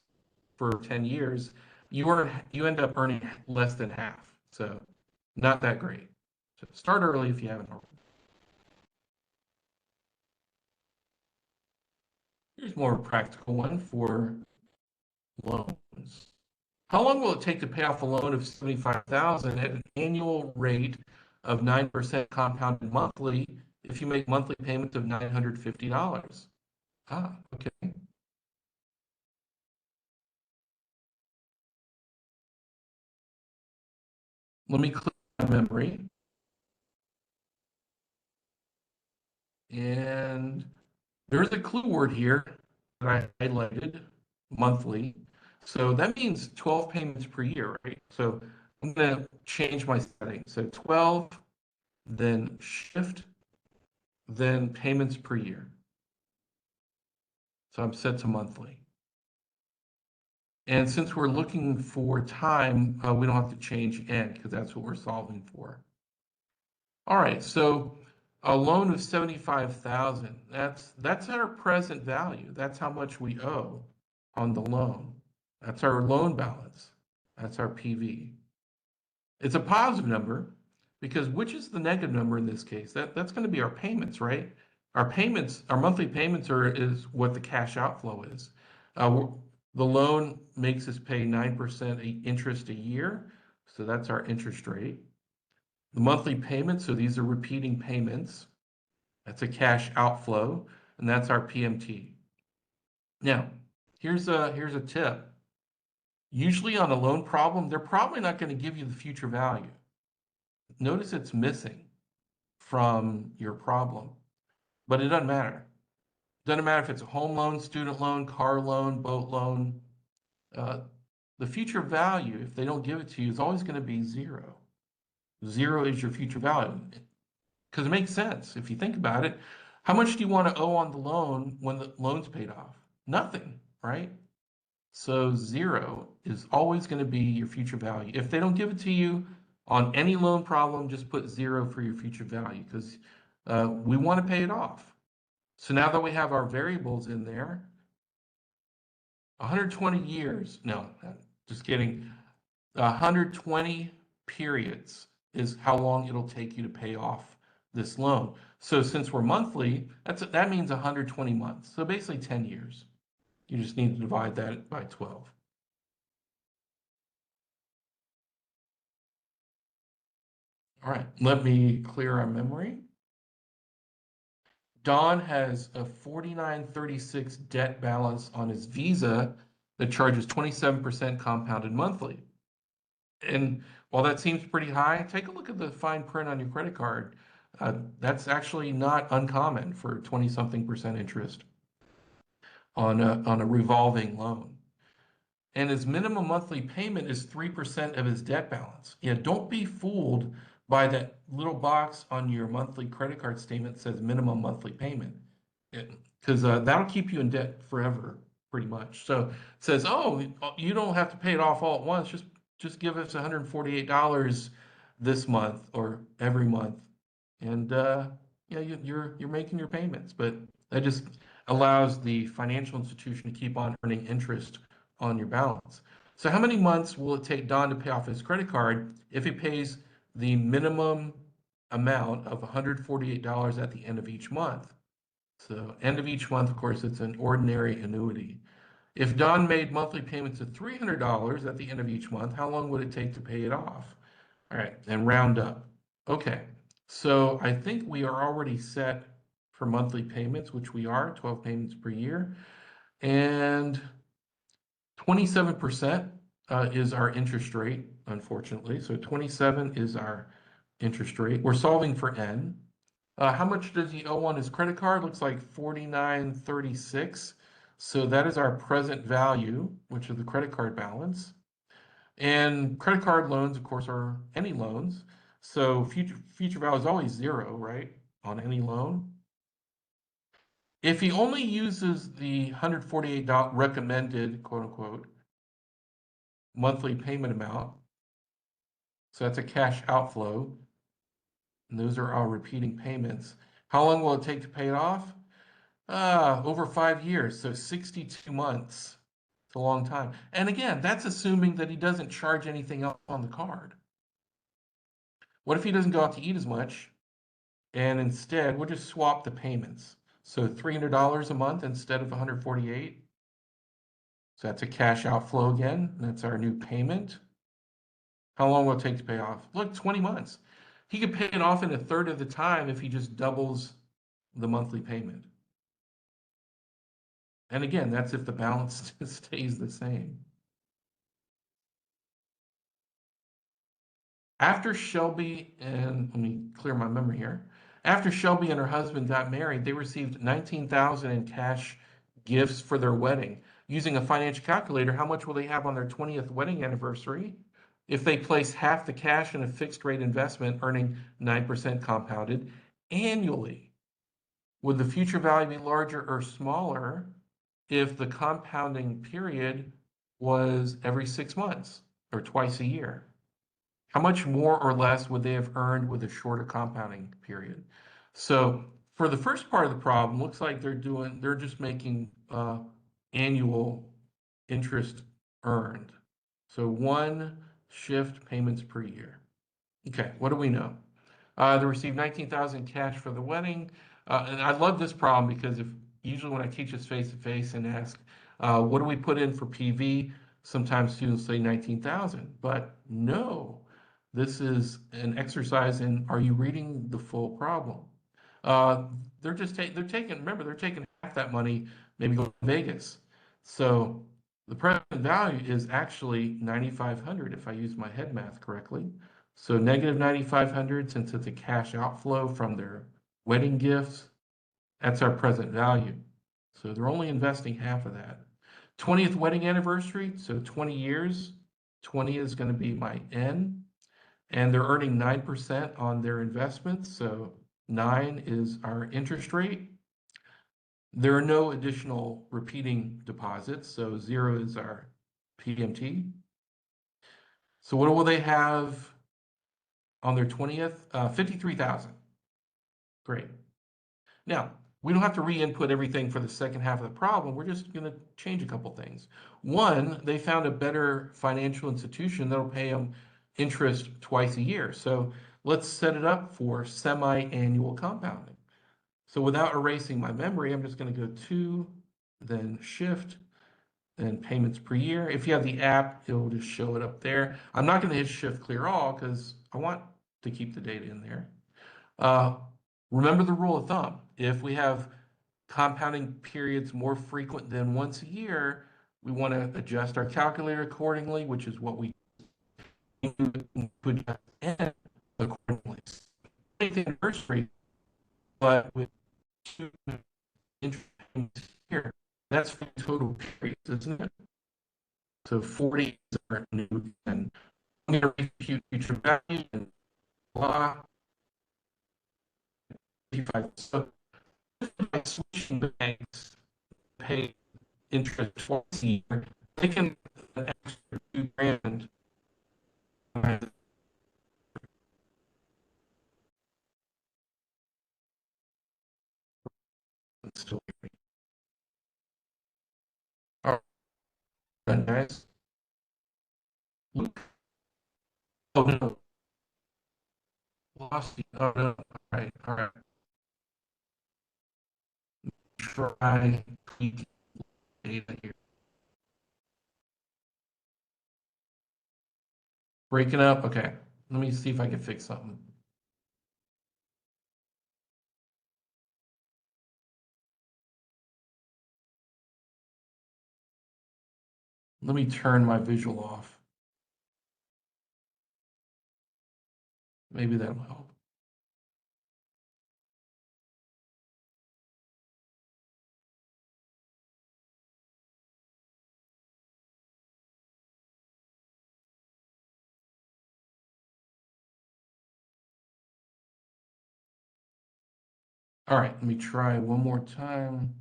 for 10 years, you end up earning less than half. So not that great. So start early if you haven't already. Here's more practical one for loans. How long will it take to pay off a loan of $75,000 at an annual rate of 9% compounded monthly if you make monthly payments of $950? Ah, okay. Let me clear my memory. And there's a clue word here that I highlighted, monthly. So that means 12 payments per year, right? So I'm going to change my setting. So 12, then shift, then payments per year. So I'm set to monthly. And since we're looking for time, we don't have to change N because that's what we're solving for. All right, so a loan of 75,000, that's our present value. That's how much we owe on the loan. That's our loan balance. That's our PV. It's a positive number because which is the negative number in this case? That's going to be our payments, right? Our payments, our monthly payments is what the cash outflow is. The loan makes us pay 9% interest a year, so that's our interest rate. The monthly payments, so these are repeating payments. That's a cash outflow, and that's our PMT. Now, here's a tip. Usually on a loan problem, they're probably not going to give you the future value. Notice it's missing from your problem, but it doesn't matter. Doesn't matter if it's a home loan, student loan, car loan, boat loan. The future value, if they don't give it to you, is always going to be 0. 0 is your future value. Because it makes sense. If you think about it, how much do you want to owe on the loan when the loan's paid off? Nothing, right? So 0 is always going to be your future value. If they don't give it to you on any loan problem, just put 0 for your future value because we want to pay it off. So now that we have our variables in there, 120 years, no, just kidding. 120 periods is how long it'll take you to pay off this loan. So since we're monthly, that means 120 months. So basically 10 years. You just need to divide that by 12. All right, let me clear our memory. Don has a 4936 debt balance on his Visa that charges 27% compounded monthly. And while that seems pretty high, take a look at the fine print on your credit card. That's actually not uncommon for 20-something% interest on a revolving loan. And his minimum monthly payment is 3% of his debt balance. Yeah, don't be fooled by that little box on your monthly credit card statement that says minimum monthly payment. because that'll keep you in debt forever, pretty much. So it says, oh, you don't have to pay it off all at once. Just give us $148 this month or every month, and yeah, you're making your payments. But that just allows the financial institution to keep on earning interest on your balance. So how many months will it take Don to pay off his credit card if he pays the minimum amount of $148 at the end of each month? So end of each month, of course, it's an ordinary annuity. If Don made monthly payments of $300 at the end of each month, how long would it take to pay it off? All right, and round up. Okay, so I think we are already set for monthly payments, which we are, 12 payments per year. And 27% is our interest rate, unfortunately. So 27 is our interest rate. We're solving for N. How much does he owe on his credit card? Looks like 49.36. So that is our present value, which is the credit card balance. And credit card loans, of course, are any loans. So future value is always zero, right? On any loan. If he only uses the $148 recommended, quote unquote, monthly payment amount, so that's a cash outflow, and those are our repeating payments. How long will it take to pay it off? Over 5 years, so 62 months. It's a long time. And again, that's assuming that he doesn't charge anything else on the card. What if he doesn't go out to eat as much, and instead we'll just swap the payments? So $300 a month instead of 148. So that's a cash outflow again. That's our new payment. How long will it take to pay off? Look, 20 months. He could pay it off in a third of the time if he just doubles the monthly payment. And again, that's if the balance stays the same. After Shelby, and let me clear my memory here. After Shelby and her husband got married, they received 19,000 in cash gifts for their wedding. Using a financial calculator, how much will they have on their 20th wedding anniversary if they place half the cash in a fixed rate investment earning 9% compounded annually? Would the future value be larger or smaller if the compounding period was every 6 months or twice a year? How much more or less would they have earned with a shorter compounding period? So for the first part of the problem, looks like they're just making annual interest earned. So one shift payments per year. Okay, what do we know? They received 19,000 cash for the wedding. And I love this problem because usually when I teach this face to face and ask, what do we put in for PV? Sometimes students say 19,000, but no, this is an exercise in, are you reading the full problem? They're taking half that money, maybe go to Vegas. So the present value is actually 9,500 if I use my head math correctly. So negative 9,500, since it's a cash outflow from their wedding gifts, that's our present value. So they're only investing half of that. 20th wedding anniversary, so 20 years, 20 is going to be my N, and they're earning 9% on their investments, so 9 is our interest rate. There are no additional repeating deposits, so 0 is our PMT. So what will they have on their 20th? 53,000. Great. Now, we don't have to re-input everything for the second half of the problem. We're just going to change a couple things. One, they found a better financial institution that'll pay them interest twice a year. So let's set it up for semi-annual compounding. So without erasing my memory, I'm just going to go to, then shift, then payments per year. If you have the app, it'll just show it up there. I'm not going to hit shift clear all because I want to keep the data in there. Remember the rule of thumb. If we have compounding periods more frequent than once a year, we want to adjust our calculator accordingly, which is what we put in accordingly. Anything anniversary, but with two interest payments here, that's for total periods, isn't it? So 40 is our new, and I'm going to refute future value and blah. So by switching banks, pay interest twice a year, they can an extra $2,000. Still, all right, guys. Oh no, lost the. Oh no. All right. Try tweak data here. Breaking up. Okay. Let me see if I can fix something. Let me turn my visual off. Maybe that'll help. All right, let me try one more time.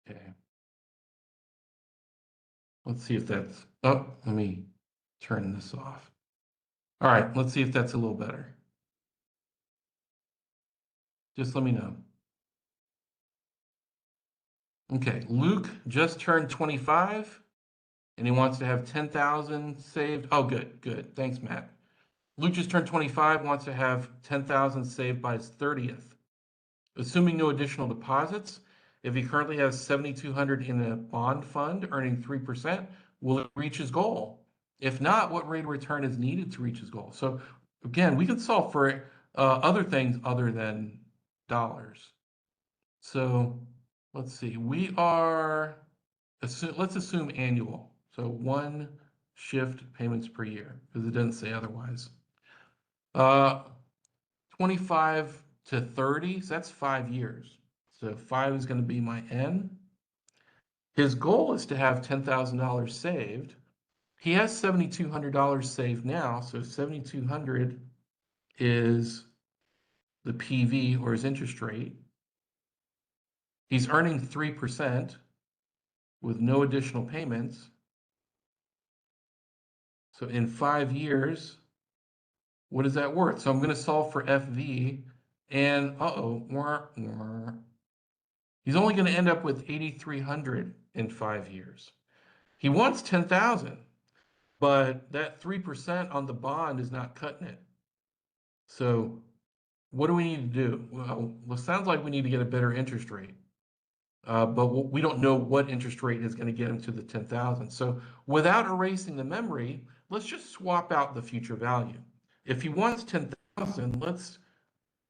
Okay. Let's see if that's, oh, let me turn this off. All right, let's see if that's a little better. Just let me know. Okay, Luke just turned 25 and he wants to have 10,000 saved. Oh, good, good. Thanks, Matt. Luke just turned 25, wants to have 10,000 saved by his 30th. Assuming no additional deposits, if he currently has 7,200 in a bond fund earning 3%, will it reach his goal? If not, what rate of return is needed to reach his goal? So again, we can solve for other things other than dollars. So let's see, let's assume annual. So one shift payments per year, because it doesn't say otherwise. 25 to 30, so that's 5 years. So 5 is going to be my N. His goal is to have $10,000 saved. He has $7,200 saved now, so 7,200 is the PV, or his interest rate. He's earning 3% with no additional payments. So in 5 years, what is that worth? So I'm going to solve for FV, and he's only going to end up with 8,300 in 5 years. He wants 10,000, but that 3% on the bond is not cutting it. So what do we need to do? Well, it sounds like we need to get a better interest rate. But we don't know what interest rate is going to get him to the 10,000. So without erasing the memory, let's just swap out the future value. If he wants 10,000, let's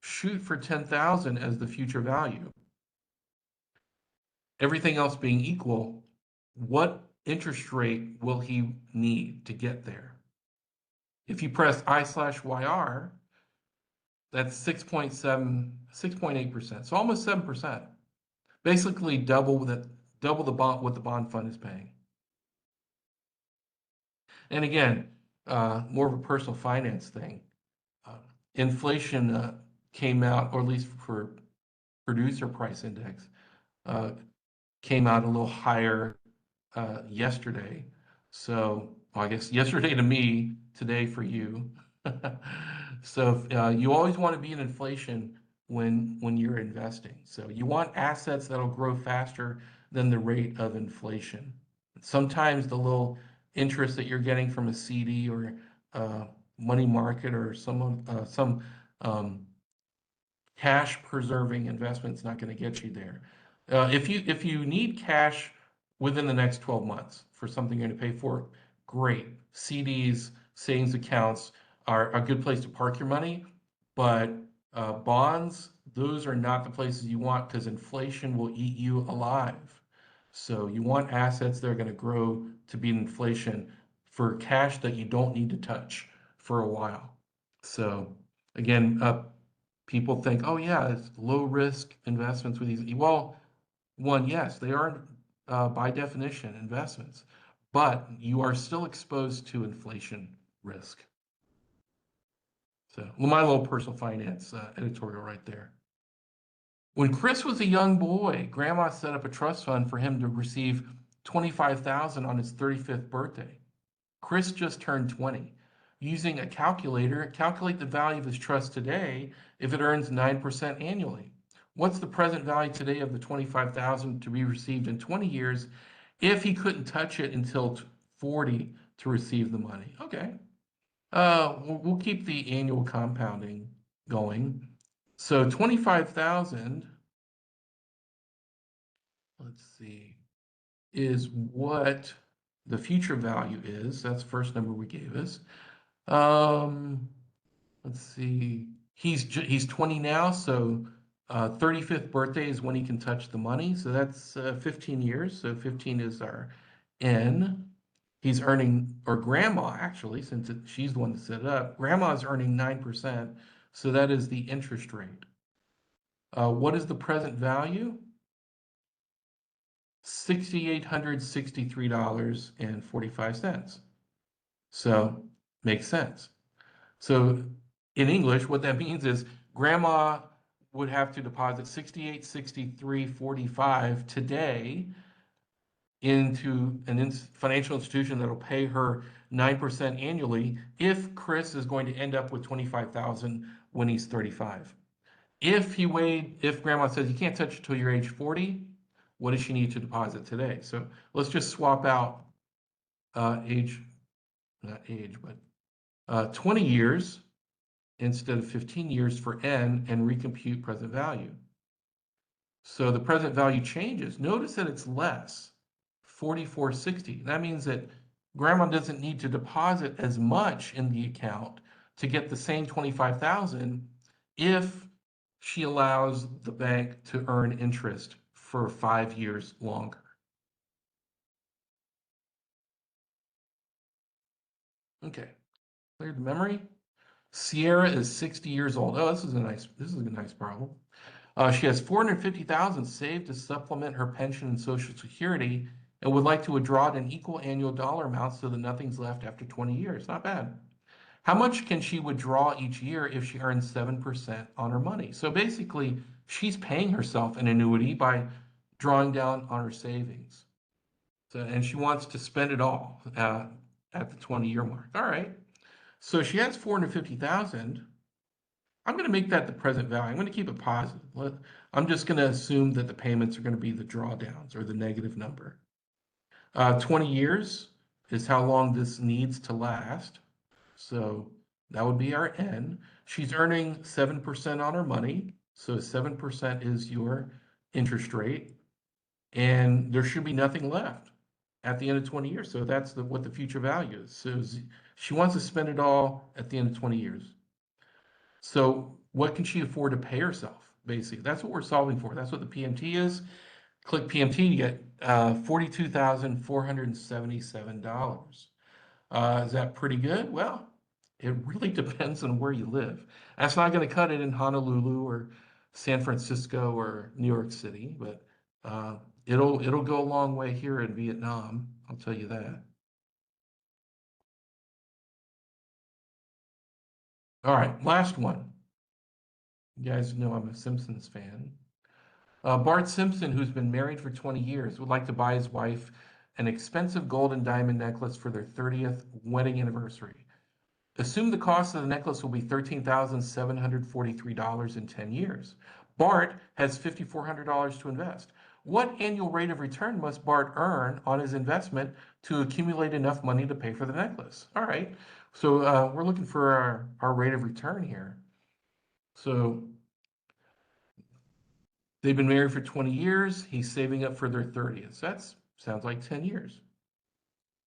shoot for 10,000 as the future value. Everything else being equal, what interest rate will he need to get there? If you press I/YR, that's 6.8%. So almost 7%. Basically double the bond what the bond fund is paying. And again, more of a personal finance thing. Inflation came out, or at least for producer price index, came out a little higher yesterday. So well, I guess yesterday to me, today for you. So you always want to be in inflation when you're investing. So you want assets that'll grow faster than the rate of inflation. Sometimes the little interest that you're getting from a CD or money market or some cash preserving investment's not going to get you there. If you need cash within the next 12 months for something you're going to pay for, great. CDs, savings accounts are a good place to park your money, but bonds, those are not the places you want because inflation will eat you alive. So you want assets that are going to grow to beat inflation for cash that you don't need to touch for a while. So again, people think, oh yeah, it's low risk investments with these. Well, one, yes, they are by definition, investments, but you are still exposed to inflation risk. So, my little personal finance editorial right there. When Chris was a young boy, Grandma set up a trust fund for him to receive $25,000 on his 35th birthday. Chris just turned 20. Using a calculator, calculate the value of his trust today if it earns 9% annually. What's the present value today of the $25,000 to be received in 20 years if he couldn't touch it until 40 to receive the money? Okay. We'll keep the annual compounding going. So 25,000, let's see, is what the future value is. That's the first number we gave us. Let's see. He's 20 now, so 35th birthday is when he can touch the money. So that's 15 years. So 15 is our N. He's earning, or Grandma actually, since she's the one that set it up, Grandma's earning 9%. So that is the interest rate. What is the present value? $6,863.45. So makes sense. So in English, what that means is Grandma would have to deposit $68.63.45 today into an financial institution that'll pay her 9% annually if Chris is going to end up with $25,000 when he's 35. If Grandma says you can't touch it until you're age 40, what does she need to deposit today? So let's just swap out 20 years instead of 15 years for N and recompute present value. So the present value changes. Notice that it's less, 44.60. That means that Grandma doesn't need to deposit as much in the account to get the same 25,000 if she allows the bank to earn interest for 5 years longer. Okay, cleared the memory. Sierra is 60 years old. Oh, this is a nice problem. She has $450,000 saved to supplement her pension and Social Security and would like to withdraw it in equal annual dollar amounts so that nothing's left after 20 years. Not bad. How much can she withdraw each year if she earns 7% on her money? So basically, she's paying herself an annuity by drawing down on her savings. So, and she wants to spend it all at the 20-year mark. All right. So she has 450,000. I'm going to make that the present value. I'm going to keep it positive. I'm just going to assume that the payments are going to be the drawdowns or the negative number. 20 years is how long this needs to last. So that would be our N. She's earning 7% on her money. So 7% is your interest rate. And there should be nothing left at the end of 20 years. So that's what the future value is. So she wants to spend it all at the end of 20 years. So what can she afford to pay herself? Basically, that's what we're solving for. That's what the PMT is. Click PMT to get $42,477. Is that pretty good? Well, it really depends on where you live. That's not going to cut it in Honolulu or San Francisco or New York City, but it'll go a long way here in Vietnam. I'll tell you that. All right, last one. You guys know I'm a Simpsons fan. Bart Simpson, who's been married for 20 years, would like to buy his wife an expensive gold and diamond necklace for their 30th wedding anniversary. Assume the cost of the necklace will be $13,743 in 10 years. Bart has $5,400 to invest. What annual rate of return must Bart earn on his investment to accumulate enough money to pay for the necklace? All right, so we're looking for our rate of return here. So they've been married for 20 years. He's saving up for their 30th. That sounds like 10 years.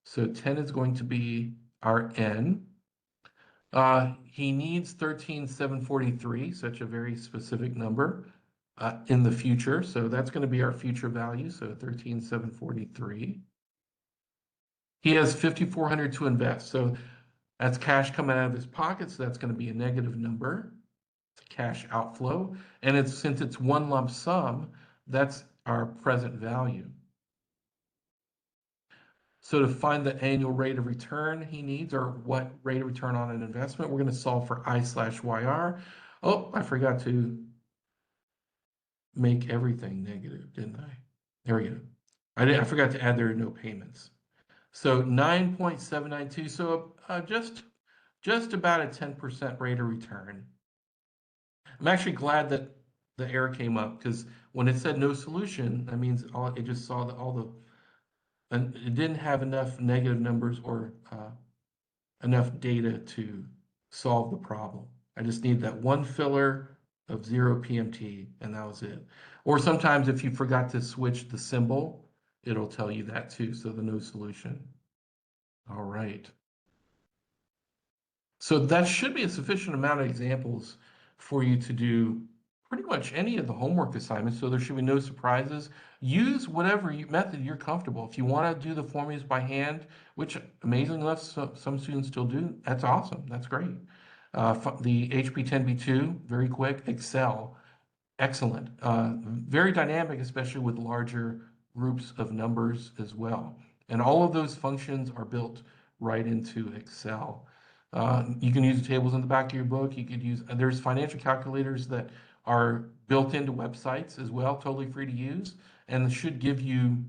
So 10 is going to be our N. He needs 13,743, such a very specific number in the future. So that's going to be our future value. So 13,743. He has 5,400 to invest. So that's cash coming out of his pocket. So that's going to be a negative number. It's a cash outflow. And since it's one lump sum, that's our present value. So to find the annual rate of return he needs, or what rate of return on an investment, we're going to solve for I/YR. Oh, I forgot to make everything negative, didn't I? There we go. I forgot to add there are no payments. So 9.792, so just about a 10% rate of return. I'm actually glad that the error came up, because when it said no solution, that means it just saw and it didn't have enough negative numbers or enough data to solve the problem. I just need that one filler of 0 PMT, and that was it. Or sometimes if you forgot to switch the symbol, it'll tell you that too, so the no solution. All right. So that should be a sufficient amount of examples for you to do pretty much any of the homework assignments, so there should be no surprises. Use whatever method you're comfortable. If you want to do the formulas by hand, which amazingly enough, some students still do, that's awesome. That's great. The HP10B2, very quick. Excel, excellent. Very dynamic, especially with larger groups of numbers as well. And all of those functions are built right into Excel. You can use the tables in the back of your book. You could use, there's financial calculators that are built into websites as well, totally free to use, and should give you,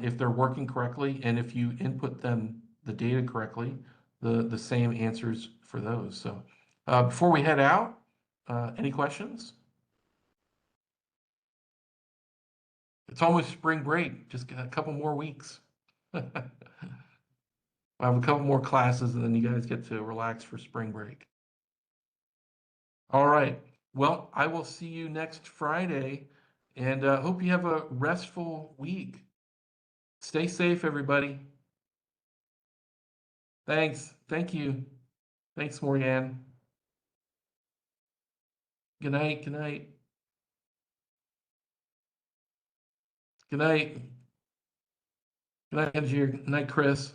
if they're working correctly, and if you input them, the data correctly, the same answers for those. So before we head out, any questions? It's almost spring break, just a couple more weeks. I have a couple more classes, and then you guys get to relax for spring break. All right. Well, I will see you next Friday, and hope you have a restful week. Stay safe, everybody. Thanks. Thank you. Thanks, Morgan. Good night. Good night. Good night. Good night, Angie. Good night, Chris.